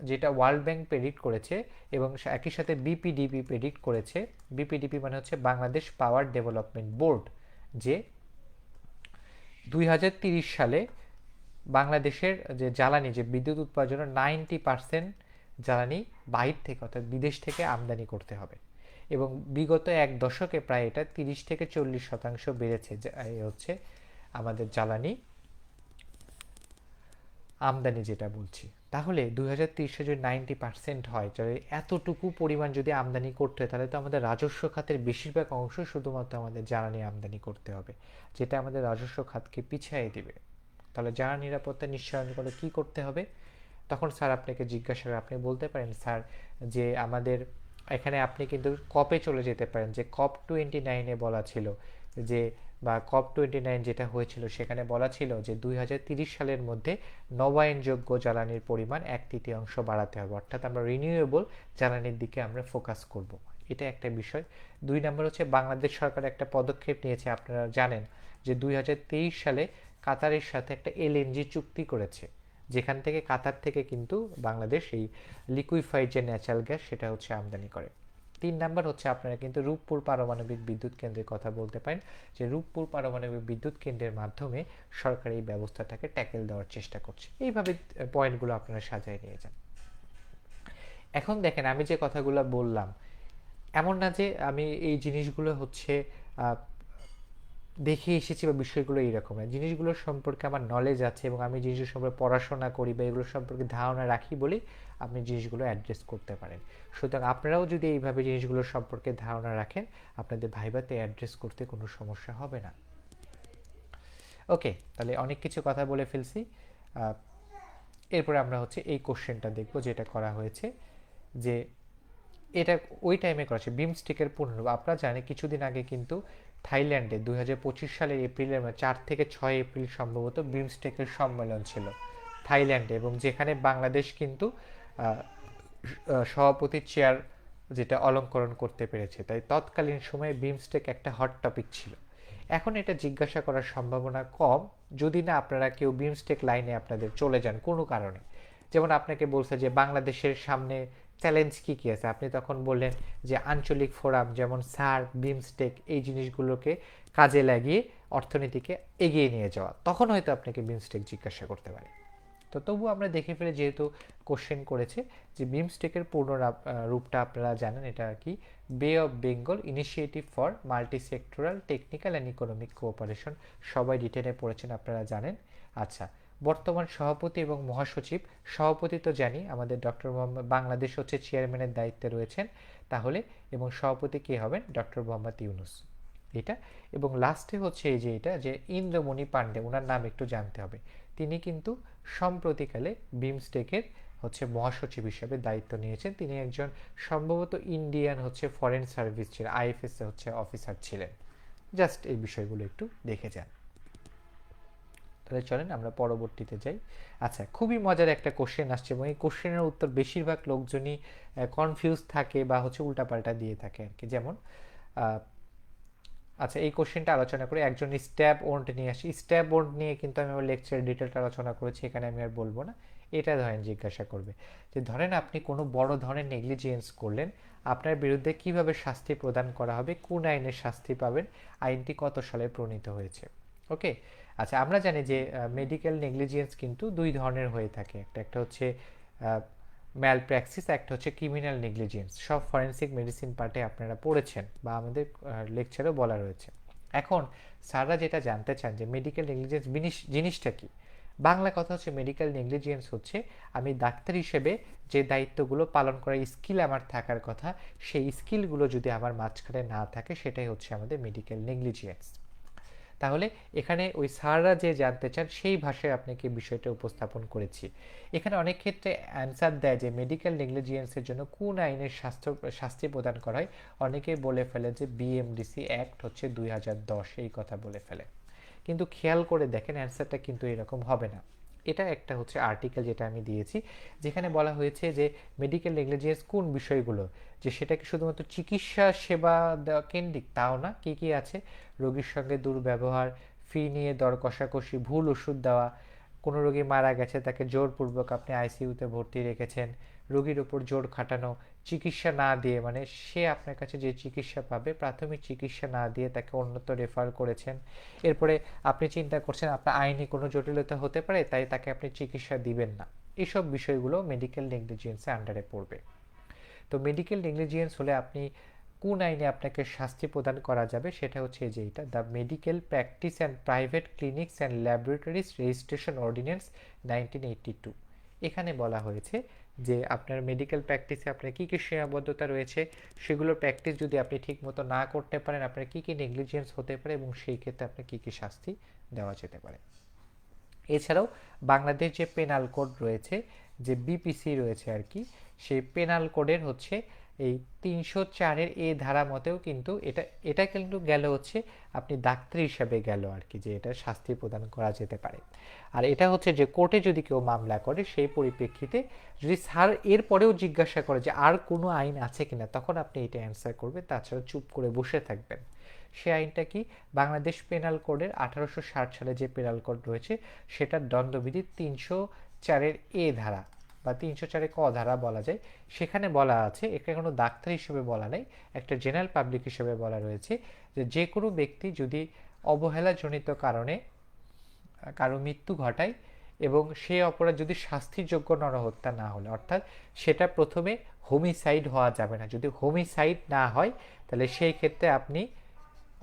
যেটা ওয়ার্ল্ড ব্যাংক প্রেডিক্ট করেছে এবং একই সাথে বিপিডিপি প্রেডিক্ট করেছে, বিপিডিপি মানে হচ্ছে বাংলাদেশ পাওয়ার ডেভেলপমেন্ট বোর্ড, যে 2030 সালে বাংলাদেশের যে জ্বালানি, যে বিদ্যুৎ উৎপাদনের 90% জ্বালানি বাহির থেকে অর্থাৎ বিদেশ থেকে আমদানি করতে হবে। এবং বিগত এক দশকে প্রায় এটা 30 থেকে 40% বেড়েছে, হচ্ছে আমাদের জ্বালানি আমদানি যেটা বলছি। তাহলে 2030 যদি 90% হয়, তাহলে এতটুকু পরিমাণ যদি আমদানি করতে হয়, তাহলে তো আমাদের রাজস্ব খাতের বেশিরভাগ অংশ শুধুমাত্র আমাদের জ্বালানি আমদানি করতে হবে, যেটা আমাদের রাজস্ব খাতকে পিছিয়ে দিবে। তাহলে জ্বালানি নিরাপত্তা নিশ্চয়ন করে কী করতে হবে? তখন স্যার আপনাকে জিজ্ঞাসা করে আপনি বলতে পারেন, স্যার যে আমাদের এখানে আপনি কিন্তু কপে চলে যেতে পারেন, যে COP29 বলা ছিল যে, বা COP29 যেটা হয়েছিল সেখানে বলা ছিল যে 2030 সালের মধ্যে নবায়নযোগ্য জ্বালানির পরিমাণ 1/3 বাড়াতে হবে, অর্থাৎ আমরা রিনিউয়েবল জ্বালানির দিকে আমরা ফোকাস করব। এটা একটা বিষয়। 2 নম্বর হচ্ছে বাংলাদেশ সরকার একটা পদক্ষেপ নিয়েছে, আপনারা জানেন যে 2023 সালে কাতারের সাথে একটা এলএনজি চুক্তি করেছে, যেখান থেকে কাতার থেকে কিন্তু বাংলাদেশ এই লিকুইফাইড যে ন্যাচারাল গ্যাস সেটা হচ্ছে আমদানি করে। 3 নাম্বার হচ্ছে আপনারা কিন্তু রূপপুর পারমাণবিক বিদ্যুৎ কেন্দ্রের কথা বলতে পারেন, যে রূপপুর পারমাণবিক বিদ্যুৎ কেন্দ্রের মাধ্যমে সরকার এই ব্যবস্থাটাকে ট্যাকেল দেওয়ার চেষ্টা করছে। এইভাবে পয়েন্টগুলো আপনারা সাজায় নিয়ে যান। এখন দেখেন আমি যে কথাগুলো বললাম, এমন না যে আমি এই জিনিসগুলো হচ্ছে দেখে এসেছি বা বিষয়গুলো এইরকম না, জিনিসগুলোর সম্পর্কে আমার নলেজ আছে এবং আমি জিনিসগুলো সম্পর্কে পড়াশোনা করি বা এগুলো সম্পর্কে ধারণা রাখি বলেই আপনি জিনিসগুলো অ্যাড্রেস করতে পারেন। সুতরাং আপনারাও যদি এইভাবে জিনিসগুলোর সম্পর্কে ধারণা রাখেন, আপনাদের ভাইভাতে অ্যাড্রেস করতে কোনো সমস্যা হবে না। ওকে, তাহলে অনেক কিছু কথা বলে ফেলছি। এরপরে আমরা হচ্ছে এই কোশ্চেনটা দেখব যেটা করা হয়েছে, যে এটা ওই টাইমে করা হচ্ছে বিমস্টেকের পুনরূপ। আপনারা জানেন কিছুদিন আগে কিন্তু থাইল্যান্ডে 2025 সালের এপ্রিলের 4 থেকে 6 এপ্রিল সম্ভবত বিমস্টেকের সম্মেলন ছিল থাইল্যান্ডে, এবং যেখানে বাংলাদেশ কিন্তু সভাপতির চেয়ার যেটা অলঙ্করণ করতে পেরেছে। তাই তৎকালীন সময়ে বিমস্টেক একটা হট টপিক ছিল। এখন এটা জিজ্ঞাসা করার সম্ভাবনা কম যদি না আপনারা কেউ বিমস্টেক লাইনে আপনাদের চলে যান কোনো কারণে। যেমন আপনাকে বলছে যে বাংলাদেশের সামনে চ্যালেঞ্জ কী কী আছে, আপনি তখন বললেন যে আঞ্চলিক ফোরাম যেমন সার্ক, বিমস্টেক, এই জিনিসগুলোকে কাজে লাগিয়ে অর্থনীতিকে এগিয়ে নিয়ে যাওয়া, তখন হয়তো আপনাকে বিমস্টেক জিজ্ঞাসা করতে পারে। তো তবু আমরা দেখে ফেলে, যেহেতু কোশ্চেন করেছে, যে বিমস্টেকের পূর্ণ রূপটা আপনারা জানেন, এটা আর কি বে of Bengal initiative for multi sectoral technical and economic cooperation. সবাই ডিটেলে পড়েছেন, আপনারা জানেন। আচ্ছা, বর্তমান সভাপতি এবং মহাসচিব, সভাপতি তো জানি আমাদের ডক্টর মোহাম্মদ, বাংলাদেশ হচ্ছে চেয়ারম্যানের দায়িত্বে রয়েছেন তাহলে, এবং সভাপতি কে হবেন? ডক্টর মোহাম্মদ ইউনুস, এটা। এবং লাস্টে হচ্ছে এই যে এটা, যে ইন্দ্রমণি পাণ্ডে, ওনার নাম একটু জানতে হবে। তিনি কিন্তু সম্প্রতিকালে বিমস্টেকের হচ্ছে মহাসচিব হিসেবে দায়িত্ব নিয়েছেন। তিনি একজন সম্ভবত ইন্ডিয়ান হচ্ছে ফরেন সার্ভিস ছিলেন, আইএফএস হচ্ছে অফিসার ছিলেন। জাস্ট এই বিষয়গুলো একটু দেখে যান। তাহলে চলেন আমরা পরবর্তীতে যাই। আচ্ছা, খুবই মজার একটা কোশ্চেন আসছে এবং এই কোশ্চেনের উত্তর বেশিরভাগ লোকজনই কনফিউজ থাকে বা হচ্ছে উল্টাপাল্টা দিয়ে থাকে আর কি। যেমন আচ্ছা, এই কোশ্চেনটা আলোচনা করে একজন স্ট্যাব ওয়ারেন্ট নিয়ে আসি। স্ট্যাব ওয়ারেন্ট নিয়ে কিন্তু আমি আমার লেকচারে ডিটেলটা আলোচনা করেছি, এখানে আমি আর বলবো না। এটা ধরেন জিজ্ঞাসা করবে যে ধরেন আপনি কোনো বড় ধরনের নেগলিজেন্স করলেন, আপনার বিরুদ্ধে কিভাবে শাস্তি প্রদান করা হবে, কোন আইনের শাস্তি পাবেন, আইনটি কত সালে প্রণীত হয়েছে। ওকে, আচ্ছা, আমরা জানি যে মেডিকেল নেগলিজেন্স কিন্তু দুই ধরনের হয়ে থাকে, একটা হচ্ছে ম্যাল প্র্যাকসিস, একটা হচ্ছে ক্রিমিনাল নেগলিজেন্স। সব ফরেন্সিক মেডিসিন পার্টে আপনারা পড়েছেন বা আমাদের লেকচারেও বলা রয়েছে। এখন স্যাররা যেটা জানতে চান যে মেডিকেল নেগলিজেন্স জিনিসটা কি। বাংলা কথা হচ্ছে মেডিকেল নেগলিজেন্স হচ্ছে আমি ডাক্তার হিসেবে যে দায়িত্বগুলো পালন করার স্কিল আমার থাকার কথা, সেই স্কিলগুলো যদি আমার মাঝখানে না থাকে, সেটাই হচ্ছে আমাদের মেডিকেল নেগলিজেন্স। তাহলে এখানে ওই স্যাররা যে জানতে চান সেই ভাষায় আপনাকে বিষয়টা উপস্থাপন করেছি। এখানে অনেক ক্ষেত্রে অ্যান্সার দেয় যে মেডিকেল নেগলিজিয়েন্সের জন্য কোন আইনের শাস্তি প্রদান করা হয়, অনেকেই বলে ফেলে যে বিএমডিসি অ্যাক্ট হচ্ছে 2010, এই কথা বলে ফেলে। কিন্তু খেয়াল করে দেখেন অ্যান্সারটা কিন্তু এরকম হবে না। এটা একটা হচ্ছে আর্টিকেল যেটা আমি দিয়েছি, যেখানে বলা হয়েছে যে মেডিকেল নেগলিজেন্স কোন বিষয়গুলো, যে সেটা কি শুধুমাত্র চিকিৎসা সেবা দেওয়া কেন্দ্রিক, তাও না, কি কি আছে, রোগীর সঙ্গে দুর্ব্যবহার, ফি নিয়ে দর কষাকষি, ভুল ওষুধ দেওয়া, কোনো রোগী মারা গেছে, তাকে জোরপূর্বক আপনি আইসিইউতে ভর্তি রেখেছেন, রোগীর উপর জোর খাটানো, চিকিৎসা না দিয়ে, মানে সে আপনার কাছে যে চিকিৎসা পাবে প্রাথমিক চিকিৎসা না দিয়ে তাকে অন্যত্র রেফার করেছেন। এরপরে আপনি চিন্তা করছেন আপনার আইনি কোনো জটিলতা হতে পারে, তাই তাকে আপনি চিকিৎসা দিবেন না। এইসব বিষয়গুলো মেডিকেল নেগলিজেন্সের আন্ডারে পড়বে। তো মেডিকেল নেগলিজিয়েন্স হলে আপনি কোন আইনে আপনাকে শাস্তি প্রদান করা যাবে, সেটা হচ্ছে যে এটা the medical practice and private clinics and laboratories registration ordinance 1982। এখানে বলা হয়েছে যে আপনার মেডিকেল প্র্যাকটিসে আপনার কী কী সীমাবদ্ধতা রয়েছে, সেগুলোর প্র্যাকটিস যদি আপনি ঠিকমতো না করতে পারেন আপনার কী কী নেগলিজেন্স হতে পারে এবং সেই ক্ষেত্রে আপনার কী কী শাস্তি দেওয়া যেতে পারে। এছাড়াও বাংলাদেশ যে পেনাল কোড রয়েছে, যে বিপিসি রয়েছে আর কি, সেই পেনাল কোডের হচ্ছে এই 304-এর এ ধারা মতেও কিন্তু এটা কিন্তু গেল হচ্ছে আপনি ডাক্তার হিসাবে গেল আর কি, যে এটা শাস্তি প্রদান করা যেতে পারে। আর এটা হচ্ছে যে কোর্টে যদি কেউ মামলা করে সেই পরিপ্রেক্ষিতে যদি স্যার এর পরেও জিজ্ঞাসা করে যে আর কোনো আইন আছে কিনা, তখন আপনি এটা অ্যান্সার করবেন, তাছাড়া চুপ করে বসে থাকবেন। সে আইনটা কি? বাংলাদেশ পেনাল কোডের 1860 সালে যে পেনাল কোড রয়েছে সেটার দণ্ডবিধি 304-এর এ ধারা বা 304-এ ক ধারা বলা যায়। সেখানে বলা আছে, এখানে কোনো ডাক্তার হিসেবে বলা নেই, একটা জেনারেল পাবলিক হিসেবে বলা রয়েছে যে যে কোনো ব্যক্তি যদি অবহেলাজনিত কারণে কারো মৃত্যু ঘটায় এবং সে অপরাধ যদি শাস্তিযোগ্য নরহত্যা না হলে, অর্থাৎ সেটা প্রথমে হোমিসাইড হওয়া যাবে না, যদি হোমিসাইড না হয় তাহলে সেই ক্ষেত্রে আপনি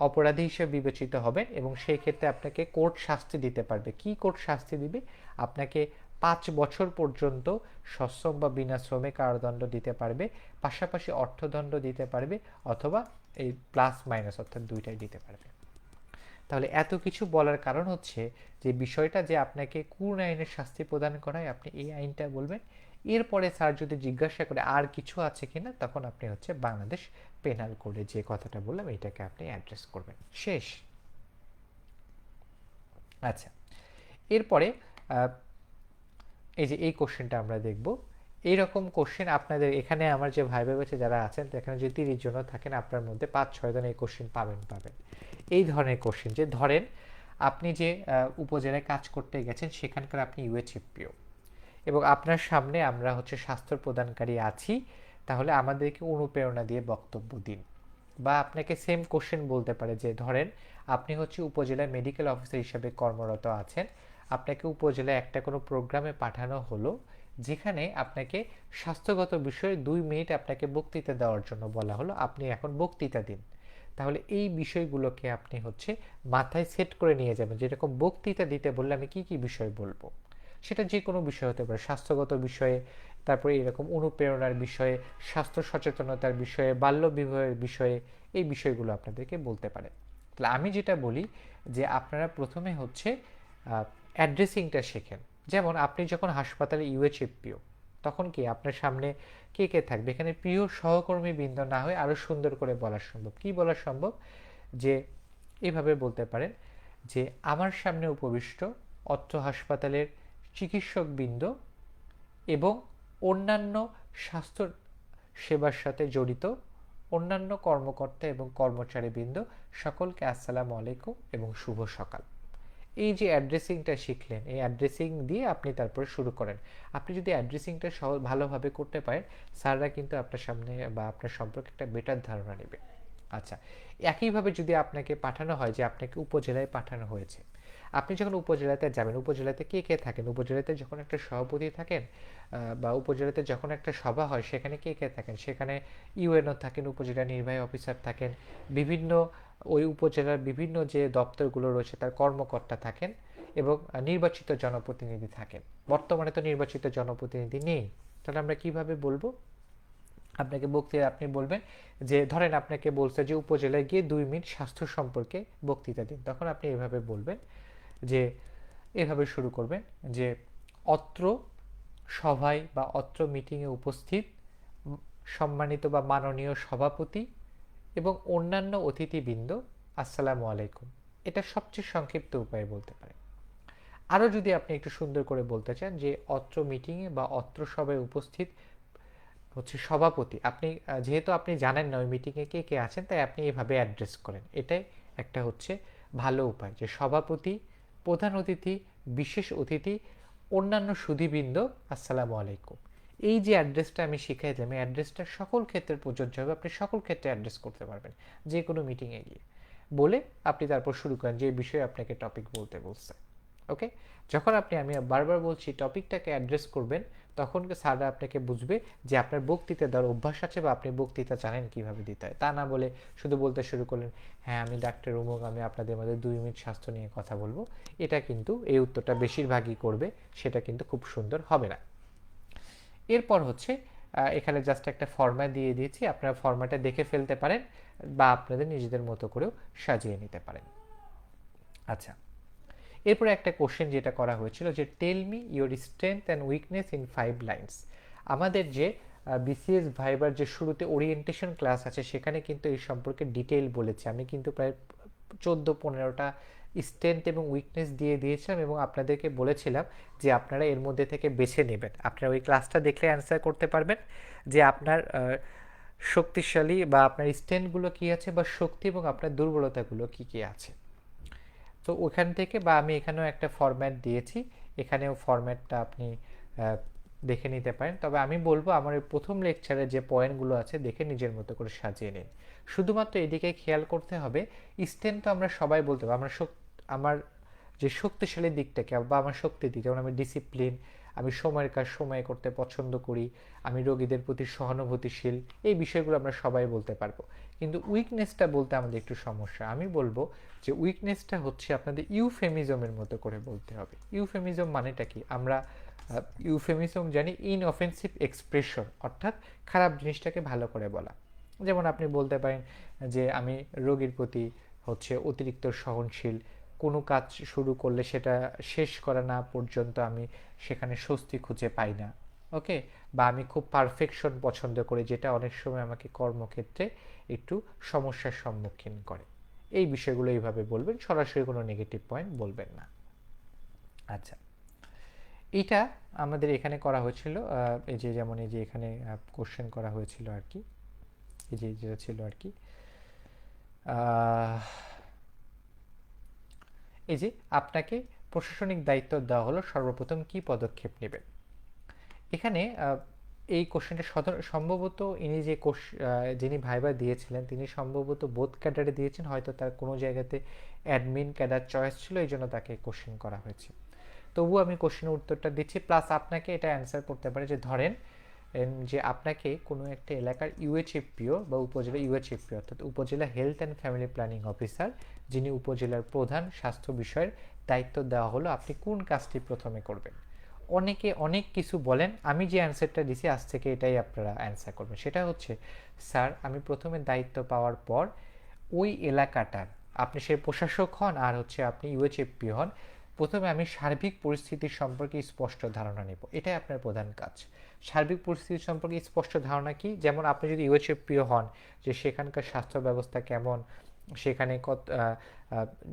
অপরাধী হিসেবে বিবেচিত হবেন এবং সেই ক্ষেত্রে আপনাকে কোর্ট শাস্তি দিতে পারবে। কি কোর্ট শাস্তি দিবে? আপনাকে 5 বছর পর্যন্ত সশ্রম বা বিনা শ্রমে কারাদণ্ড দিতে পারবে, পাশাপাশি অর্থদণ্ড দিতে পারবে, অথবা এই প্লাস মাইনাস অর্থাৎ দুইটাই দিতে পারবে। তাহলে এত কিছু বলার কারণ হচ্ছে যে বিষয়টা যে আপনাকে কোন আইনের শাস্তি প্রদান করায় আপনি এই আইনটা বলবেন। এরপরে স্যার যদি জিজ্ঞাসা করে আর কিছু আছে কিনা, তখন আপনি হচ্ছে বাংলাদেশ পেনাল কোডে যে কথাটা বললাম এটাকে আপনি অ্যাড্রেস করবেন। শেষ। আচ্ছা, এরপরে এই যে এই কোশ্চেনটা আমরা দেখব। এইরকম কোশ্চেন আপনাদের এখানে আমার যে ভাই ব্যাচে যারা আছেন, এখানে যদি 30 জন থাকেন আপনার মধ্যে 5-6 জন এই কোশ্চেন পাবেন। এই ধরনের কোশ্চেন, যে ধরেন আপনি যে উপজেলায় কাজ করতে গেছেন সেখানকার আপনি ইউএইচএফপিও এবং আপনার সামনে আমরা হচ্ছে স্বাস্থ্য প্রদানকারী আছি, তাহলে আমাদেরকে অনুপ্রেরণা দিয়ে বক্তব্য দিন। বা আপনাকে সেম কোশ্চেন বলতে পারে যে ধরেন আপনি হচ্ছে উপজেলায় মেডিকেল অফিসার হিসেবে কর্মরত আছেন, আপনাকে উপজেলায় একটা কোনো প্রোগ্রামে পাঠানো হলো যেখানে আপনাকে স্বাস্থ্যগত বিষয়ে 2 মিনিট আপনাকে বক্তৃতা দেওয়ার জন্য বলা হলো, আপনি এখন বক্তৃতা দিন। তাহলে এই বিষয়গুলোকে আপনি হচ্ছে মাথায় সেট করে নিয়ে যাবেন, যেরকম বক্তৃতা দিতে বললে আমি কি কি বিষয় বলবো। সেটা যে কোনো বিষয় হতে পারে, স্বাস্থ্যগত বিষয়ে, তারপরে এরকম অনুপ্রেরণার বিষয়ে, স্বাস্থ্য সচেতনতার বিষয়ে, বাল্যবিবাহের বিষয়ে, এই বিষয়গুলো আপনাদেরকে বলতে পারে। তাহলে আমি যেটা বলি যে আপনারা প্রথমে হচ্ছে অ্যাড্রেসিংটা শেখেন। যেমন আপনি যখন হাসপাতালে ইউএইচএফপিও, তখন কি আপনার সামনে কে কে থাকবে? এখানে প্রিয় সহকর্মী বৃন্দ না হয়ে আরও সুন্দর করে বলা সম্ভব। কি বলা সম্ভব? যে এভাবে বলতে পারেন যে আমার সামনে উপবিষ্ট অত্র হাসপাতালের চিকিৎসকবৃন্দ এবং অন্যান্য স্বাস্থ্য সেবার সাথে জড়িত অন্যান্য কর্মকর্তা এবং কর্মচারীবৃন্দ, সকলকে আসসালামু আলাইকুম এবং শুভ সকাল। এই যে অ্যাড্রেসিংটা শিখলেন, এই অ্যাড্রেসিং দিয়ে আপনি তারপরে শুরু করেন। আপনি যদি অ্যাড্রেসিংটা ভালোভাবে করতে পারেন, স্যাররা কিন্তু আপনার সামনে বা আপনার সম্পর্কে একটা বেটার ধারণা নেবে। আচ্ছা, একইভাবে যদি আপনাকে পাঠানো হয় যে আপনাকে উপজেলায় পাঠানো হয়েছে, আপনি যখন উপজেলাতে যাবেন, উপজেলাতে কে কে থাকেন? উপজেলাতে যখন একটা সভাপতি থাকেন বা উপজেলাতে যখন একটা সভা হয় সেখানে কে কে থাকেন? সেখানে ইউএনও থাকেন, উপজেলা নির্বাহী অফিসার থাকেন, বিভিন্ন ওই উপজেলার বিভিন্ন যে দপ্তরগুলো রয়েছে তার কর্মকর্তা থাকেন এবং নির্বাচিত জনপ্রতিনিধি থাকেন। বর্তমানে তো নির্বাচিত জনপ্রতিনিধি নেই, তাহলে আমরা কিভাবে বলবো? আপনাকে বক্তৃতা আপনি বলবেন যে ধরেন আপনাকে বলছে যে উপজেলায় গিয়ে 2 মিনিট স্বাস্থ্য সম্পর্কে বক্তৃতা দিন, তখন আপনি এভাবে বলবেন যে এভাবে শুরু করবেন যে অত্র সভায় বা অত্র মিটিংয়ে উপস্থিত সম্মানিত বা মাননীয় সভাপতি এবং অন্যান্য অতিথিবৃন্দ, আসসালামু আলাইকুম। এটা সবচেয়ে সংক্ষিপ্ত উপায়ে বলতে পারেন। আরও যদি আপনি একটু সুন্দর করে বলতে চান যে অত্র মিটিংয়ে বা অত্র সভায় উপস্থিত হচ্ছে সভাপতি, আপনি যেহেতু আপনি জানেন না ওই মিটিংয়ে কে কে আছেন, তাই আপনি এভাবে অ্যাড্রেস করেন। এটাই একটা হচ্ছে ভালো উপায় যে সভাপতি, প্রধান অতিথি, বিশেষ অতিথি, অন্যান্য সুধীবৃন্দ, আসসালামু আলাইকুম। এই যে অ্যাড্রেসটা আমি শিখাই দিলাম, এই অ্যাড্রেসটা সকল ক্ষেত্রে প্রযোজ্য হবে। আপনি সকল ক্ষেত্রে অ্যাড্রেস করতে পারবেন যে কোনো মিটিংয়ে গিয়ে। বলে আপনি তারপর শুরু করেন যে বিষয়ে আপনাকে টপিক বলতে বলছে। ওকে, যখন আমি বারবার বলছি টপিকটাকে অ্যাড্রেস করবেন, তখন স্যাররা আপনাকে বুঝবে যে আপনার বক্তৃতা দেওয়ার অভ্যাস আছে বা আপনি বক্তৃতা জানেন কীভাবে দিতে হয়। তা না বলে শুধু বলতে শুরু করলেন, হ্যাঁ আমি ডাক্তার অমুক, আমি আপনাদের মধ্যে 2 মিনিট স্বাস্থ্য নিয়ে কথা বলবো, এটা কিন্তু এই উত্তরটা বেশিরভাগই করবে, সেটা কিন্তু খুব সুন্দর হবে না। এরপর হচ্ছে এখানে জাস্ট একটা ফরম্যাট দিয়ে দিয়েছি, আপনারা ফরম্যাটে দেখে ফেলতে পারেন বা আপনাদের নিজেদের মতো করেও সাজিয়ে নিতে পারেন। আচ্ছা, এরপরে একটা কোশ্চেন যেটা করা হয়েছিল যে tell me your strength and weakness in 5 lines. আমাদের যে বিসিএস ভাইবার যে শুরুতে ওরিয়েন্টেশন ক্লাস আছে, সেখানে কিন্তু এই সম্পর্কে ডিটেইল বলেছি। আমি কিন্তু প্রায় 14-15টা স্ট্রেংথ এবং উইকনেস দিয়ে দিয়েছিলাম এবং আপনাদেরকে বলেছিলাম যে আপনারা এর মধ্যে থেকে বেছে নেবেন। আপনারা ওই ক্লাসটা দেখলে অ্যান্সার করতে পারবেন যে আপনার শক্তিশালী বা আপনার স্ট্রেংথগুলো কী আছে বা শক্তি এবং আপনার দুর্বলতাগুলো কী কী আছে। তো ওখান থেকে বা আমি এখানেও একটা ফরম্যাট দিয়েছি, এখানেও ফরম্যাটটা আপনি দেখে নিতে পারেন। তবে আমি বলবো আমার এই প্রথম লেকচারে যে পয়েন্টগুলো আছে দেখে নিজের মতো করে সাজিয়ে নিন। শুধুমাত্র এদিকে খেয়াল করতে হবে, স্ট্রেংথ তো আমরা সবাই বলতে পারবো, আমার যে শক্তিশালী দিকটাকে বা আমার শক্তির দিক, যেমন আমি ডিসিপ্লিন, আমি সময়ের কাজ সময়ে করতে পছন্দ করি, আমি রোগীদের প্রতি সহানুভূতিশীল, এই বিষয়গুলো আমরা সবাই বলতে পারবো। কিন্তু উইকনেসটা বলতে আমাদের একটু সমস্যা। আমি বলবো যে উইকনেসটা হচ্ছে আপনাদের ইউফেমিজমের মতো করে বলতে হবে। ইউফেমিজম মানেটা কি? আমরা ইউফেমিজম জানি ইনঅফেন্সিভ এক্সপ্রেশন, অর্থাৎ খারাপ জিনিসটাকে ভালো করে বলা। যেমন আপনি বলতে পারেন যে আমি রোগীর প্রতি হচ্ছে অতিরিক্ত সহনশীল, কোনো কাজ শুরু করলে সেটা শেষ করা না পর্যন্ত আমি সেখানে স্বস্তি খুঁজে পাই না। ওকে, বা আমি খুব পারফেকশন পছন্দ করি, যেটা অনেক সময় আমাকে কর্মক্ষেত্রে একটু সমস্যার সম্মুখীন করে। এই বিষয়গুলো এইভাবে বলবেন, সরাসরি কোনো নেগেটিভ পয়েন্ট বলবেন না। আচ্ছা, এটা আমাদের এখানে করা হয়েছিল, এই যে যেমন এই যে এখানে কোশ্চেন করা হয়েছিল আর কি, এই যে যেটা ছিল আর কি, এই যে আপনাকে প্রশাসনিক দায়িত্ব দেওয়া হলো, সর্বপ্রথম কি পদক্ষেপ নেবেন। এখানে এই কোশ্চেনটা সম্ভবত ইনি যে যিনি ভাইবা দিয়েছিলেন তিনি সম্ভবত বোথ ক্যাডারে দিয়েছেন, হয়তো তার কোনো জায়গাতে অ্যাডমিন ক্যাডার চয়েস ছিল, এই জন্য তাকে কোশ্চেন করা হয়েছে। তবু আমি কোশ্চেনের উত্তরটা দিচ্ছি, প্লাস আপনাকে এটা অ্যান্সার করতে পারে যে ধরেন যে আপনাকে কোনো একটা এলাকার ইউএচএফপিও বা উপজেলা ইউএচএফপিও অর্থাৎ উপজেলা health and family planning officer, যিনি উপজেলার প্রধান স্বাস্থ্য বিষয়ের দায়িত্ব দেওয়া হলো, আপনি কোন কাজটি প্রথমে করবেন। অনেকে অনেক কিছু বলেন, আমি যে অ্যান্সারটা দিছি আজ থেকে এটাই আপনারা অ্যান্সার করবেন। সেটা হচ্ছে, স্যার আমি প্রথমে দায়িত্ব পাওয়ার পর ওই এলাকাটার, আপনি সে প্রশাসক হন আর হচ্ছে আপনি ইউএচএফপি হন, প্রথমে আমি সার্বিক পরিস্থিতির সম্পর্কে স্পষ্ট ধারণা নেব। এটাই আপনার প্রধান কাজ। সার্বিক পরিস্থিতি সম্পর্কে স্পষ্ট ধারণা কি? যেমন আপনি যদি ইউএচএফপিও হন, যে সেখানকার স্বাস্থ্য ব্যবস্থা কেমন, সেখানে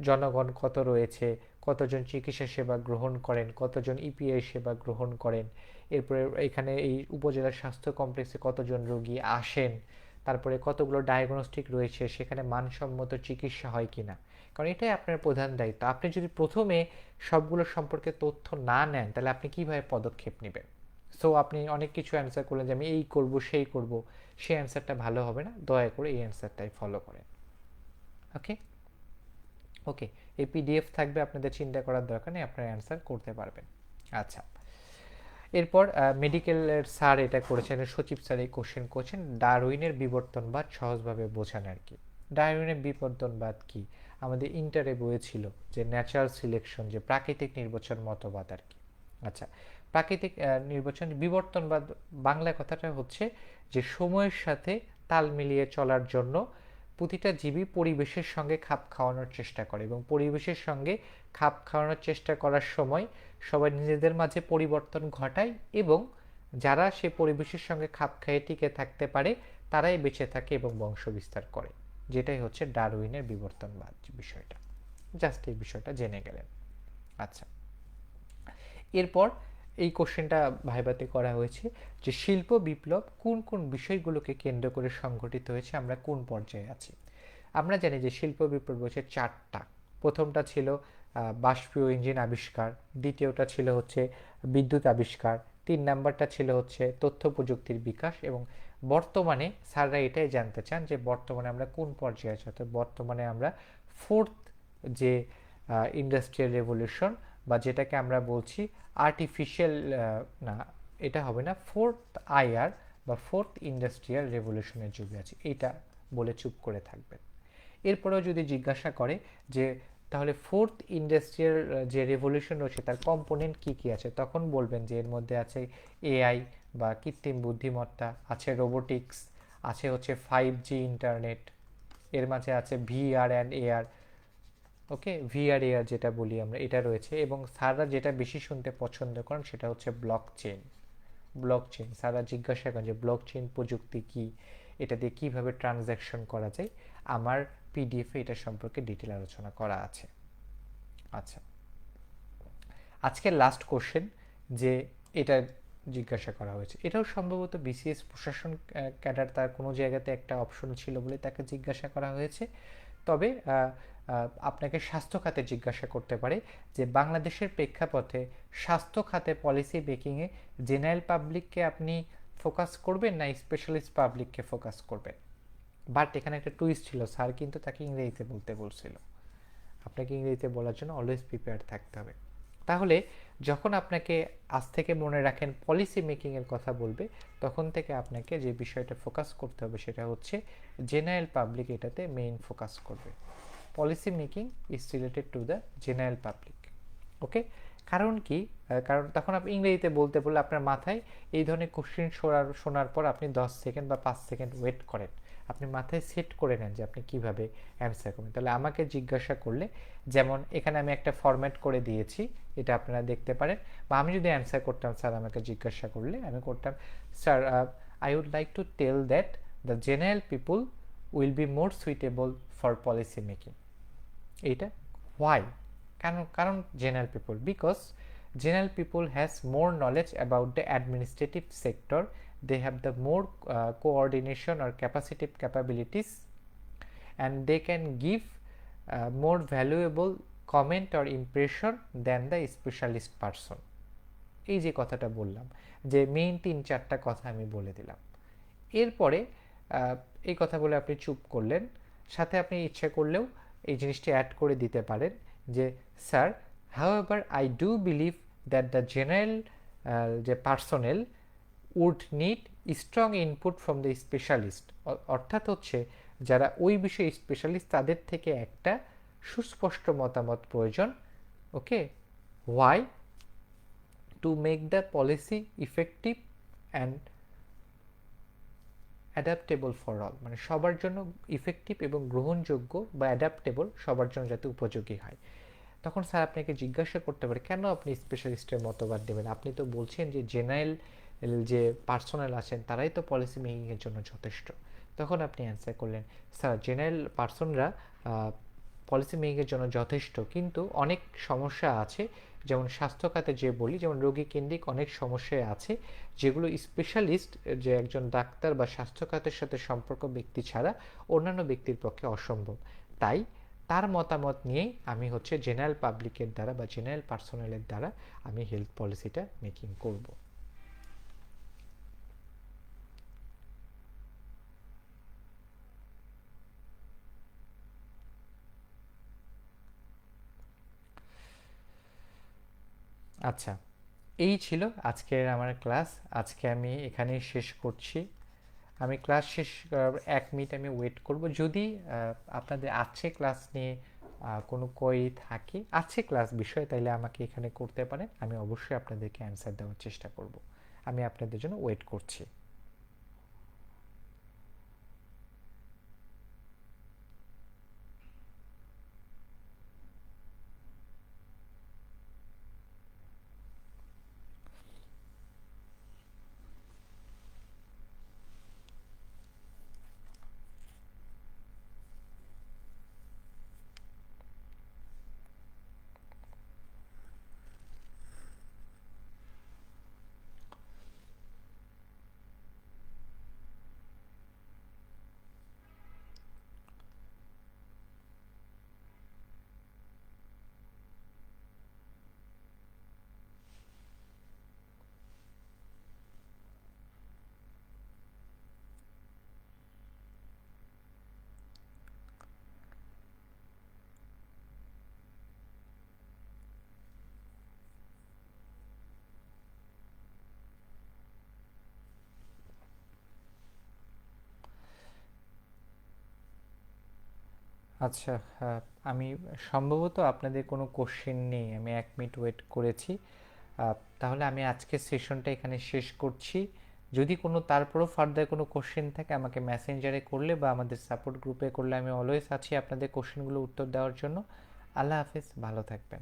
জনগণ কত রয়েছে, কতজন চিকিৎসা সেবা গ্রহণ করেন, কতজন ইপিআই সেবা গ্রহণ করেন, এরপরে এখানে এই উপজেলার স্বাস্থ্য কমপ্লেক্সে কতজন রোগী আসেন, তারপরে কতগুলো ডায়াগনস্টিক রয়েছে, সেখানে মানসম্মত চিকিৎসা হয় কিনা, কারণ এটাই আপনার প্রধান দায়িত্ব। আপনি যদি প্রথমে সবগুলো সম্পর্কে তথ্য না নেন, তাহলে আপনি কিভাবে পদক্ষেপ নেবেন? সো আপনি অনেক কিছু অ্যান্সার করলেন যে আমি এই করব সেই করব, সেই অ্যান্সারটা ভালো হবে না। দয়া করে এই অ্যান্সারটাই ফলো করেন। ওকে ওকে, এই পিডিএফ থাকবে, আপনাদের চিন্তা করার দরকার নেই, আপনারা অ্যান্সার করতে পারবেন। আচ্ছা, এরপর মেডিকেলের স্যার এটা করেছেন, সচিব স্যার এই কোশ্চেন করছেন, ডারউইনের বিবর্তনবাদ সহজভাবে বোঝান আর কি। ডারউইনের বিবর্তনবাদ কি? আমাদের ইন্টারে বইয়ে ছিল যে ন্যাচারাল সিলেকশন, যে প্রাকৃতিক নির্বাচন মতবাদ আর কি। আচ্ছা, প্রাকৃতিক নির্বাচন বিবর্তনবাদ বাংলা কথাটা হচ্ছে যে সময়ের সাথে তাল মিলিয়ে চলার জন্য প্রতিটা জীবী পরিবেশের সঙ্গে খাপ খাওয়ানোর চেষ্টা করে, এবং পরিবেশের সঙ্গে খাপ খাওয়ানোর চেষ্টা করার সময় সবাই নিজেদের মাঝে পরিবর্তন ঘটায়, এবং যারা সে পরিবেশের সঙ্গে খাপ খাইয়ে টিকে থাকতে পারে তারাই বেঁচে থাকে এবং বংশ বিস্তার করে, যেটাই হচ্ছে ডারউইনের বিবর্তনবাদ বিষয়টা। জাস্ট এই বিষয়টা জেনে গেলেন। আচ্ছা, এরপর এই কোশ্চেনটা ভাইভাতে করা হয়েছে যে শিল্প বিপ্লব কোন কোন বিষয়গুলোকে কেন্দ্র করে সংঘটিত হয়েছে, আমরা কোন পর্যায়ে আছি। আমরা জানি যে শিল্প বিপ্লব হচ্ছে 4টা। প্রথমটা ছিল বাষ্পীয় ইঞ্জিন আবিষ্কার, দ্বিতীয়টা ছিল হচ্ছে বিদ্যুৎ আবিষ্কার, 3 নাম্বারটা ছিল হচ্ছে তথ্য প্রযুক্তির বিকাশ, এবং বর্তমানে স্যাররা এটাই জানতে চান যে বর্তমানে আমরা কোন পর্যায়ে আছি। অর্থাৎ বর্তমানে আমরা ফোর্থ যে ইন্ডাস্ট্রিয়াল রেভলিউশন, বা যেটাকে আমরা বলছি আর্টিফিশিয়াল, না এটা হবে না, ফোর্থ আইআর বা ফোর্থ ইন্ডাস্ট্রিয়াল রেভলিউশনের যুগে আছি, এইটা বলে চুপ করে থাকবেন। এরপরেও যদি জিজ্ঞাসা করে যে তাহলে ফোর্থ ইন্ডাস্ট্রিয়াল যে রেভলিউশন রয়েছে তার কম্পোনেন্ট কি কি আছে, তখন বলবেন যে এর মধ্যে আছে এআই বা কৃত্রিম বুদ্ধিমত্তা, আছে রোবোটিক্স, আছে হচ্ছে 5G ইন্টারনেট, এর মাঝে আছে VR and AR. Okay, VR AR যেটা বলি আমরা, এটা রয়েছে। এবং স্যাররা যেটা বেশি শুনতে পছন্দ করেন সেটা হচ্ছে ব্লক চেইন। ব্লক চেইন স্যাররা জিজ্ঞাসা করেন যে ব্লক চেইন প্রযুক্তি কি, এটা দিয়ে কীভাবে ট্রানজ্যাকশন করা যায়। আমার পিডিএফে এটা সম্পর্কে ডিটেল আলোচনা করা আছে। আচ্ছা, আজকের লাস্ট কোশ্চেন যে এটা জিজ্ঞাসা করা হয়েছে, এটাও সম্ভবত বিসিএস প্রশাসন ক্যাডার তার কোনো জায়গাতে একটা অপশন ছিল বলে তাকে জিজ্ঞাসা করা হয়েছে। তবে আপনাকে স্বাস্থ্য খাতে জিজ্ঞাসা করতে পারে যে বাংলাদেশের প্রেক্ষাপটে স্বাস্থ্য খাতে পলিসি মেকিংয়ে জেনারেল পাবলিককে আপনি ফোকাস করবেন না স্পেশালিস্ট পাবলিককে ফোকাস করবেন। বাট এখানে একটা টুইস্ট ছিল, স্যার কিন্তু তাকে ইংরেজিতে বলতে বলছিল। আপনাকে ইংরেজিতে বলার জন্য অলওয়েজ প্রিপেয়ার থাকতে হবে। তাহলে যখন আপনাকে আজ থেকে মনে রাখেন পলিসি মেকিংয়ের কথা বলবে, তখন থেকে আপনাকে যে বিষয়টা ফোকাস করতে হবে সেটা হচ্ছে জেনারেল পাবলিক, এটাতে মেইন ফোকাস করবে। Policy making is related to the general public. Okay, কারণ কি, কারণ তখন আপনি ইংরেজিতে বলতে বললে আপনার মাথায় এই ধরনের কোশ্চেন শোনার পর আপনি 10 সেকেন্ড বা 5 সেকেন্ড ওয়েট করেন, আপনি মাথায় সেট করে নেন যে আপনি কিভাবে অ্যান্সার করবেন। তাহলে আমাকে জিজ্ঞাসা করলে, যেমন এখানে আমি একটা ফরম্যাট করে দিয়েছি, এটা আপনারা দেখতে পারেন। বা আমি যদি অ্যান্সার করতাম, স্যার আমাকে জিজ্ঞাসা করলে আমি করতাম, sir I would like to tell that the general people will be more suitable for policy making. এইটা হোয়াই, কারণ general people, because general people has more knowledge about the administrative sector, they have the more coordination or capacitive capabilities, and they can give more valuable comment or impression than the specialist person. এই যে কথাটা বললাম, যে main 3-4টা কথা আমি বলে দিলাম। এরপরে এই কথা বলে আপনি চুপ করলেন, সাথে আপনি ইচ্ছে করলেও এই জিনিসটি অ্যাড করে দিতে পারেন যে sir, however I do believe that the general যে personnel would need strong input from the specialist. অর্থাৎ হচ্ছে যারা ওই বিষয়ে স্পেশালিস্ট, তাদের থেকে একটা সুস্পষ্ট মতামত প্রয়োজন। Okay, why, to make the policy effective and adaptable for all, মানে সবার জন্য ইফেক্টিভ এবং গ্রহণযোগ্য বা অ্যাডাপ্টেবল, সবার জন্য যাতে উপযোগী হয়। তখন স্যার আপনাকে জিজ্ঞাসা করতে পারে কেন আপনি স্পেশালিস্টের মতবাদ দেবেন, আপনি তো বলছেন যে জেনারেল যে পার্সোনাল আছেন তারাই তো পলিসি মেকিংয়ের জন্য যথেষ্ট। তখন আপনি অ্যান্সার করলেন, স্যার জেনারেল পার্সনরা পলিসি মেকিংয়ের জন্য যথেষ্ট, কিন্তু অনেক সমস্যা আছে, যেমন স্বাস্থ্য খাতে যে বলি, যেমন রোগী কেন্দ্রিক অনেক সমস্যায় আছে যেগুলো স্পেশালিস্ট, যে একজন ডাক্তার বা স্বাস্থ্য খাতের সাথে সম্পর্ক ব্যক্তি ছাড়া অন্যান্য ব্যক্তির পক্ষে অসম্ভব। তাই তার মতামত নিয়েই আমি হচ্ছে জেনারেল পাবলিকের দ্বারা বা জেনারেল পার্সোনালের দ্বারা আমি হেলথ পলিসিটা মেকিং করব। আচ্ছা, এই ছিল আজকের আমার ক্লাস। আজকে আমি এখানেই শেষ করছি। আমি ক্লাস শেষ 1 মিনিট আমি ওয়েট করব। যদি আপনাদের আছে ক্লাস নিয়ে কোনো কোয়েরি থাকে, আছে ক্লাস বিষয়, তাহলে আমাকে এখানে করতে পারেন, আমি অবশ্যই আপনাদেরকে অ্যান্সার দেওয়ার চেষ্টা করব। আমি আপনাদের জন্য ওয়েট করছি। আচ্ছা, আমি সম্ভবত আপনাদের কোনো কোশ্চেন নেই, আমি 1 মিনিট ওয়েট করেছি। তাহলে আমি আজকের সেশনটা এখানে শেষ করছি। যদি কোনো তারপরও ফার্দার কোনো কোশ্চেন থাকে আমাকে মেসেঞ্জারে করলে বা আমাদের সাপোর্ট গ্রুপে করলে আমি অলওয়েজ আছি আপনাদের কোশ্চেনগুলো উত্তর দেওয়ার জন্য। আল্লাহ হাফেজ, ভালো থাকবেন।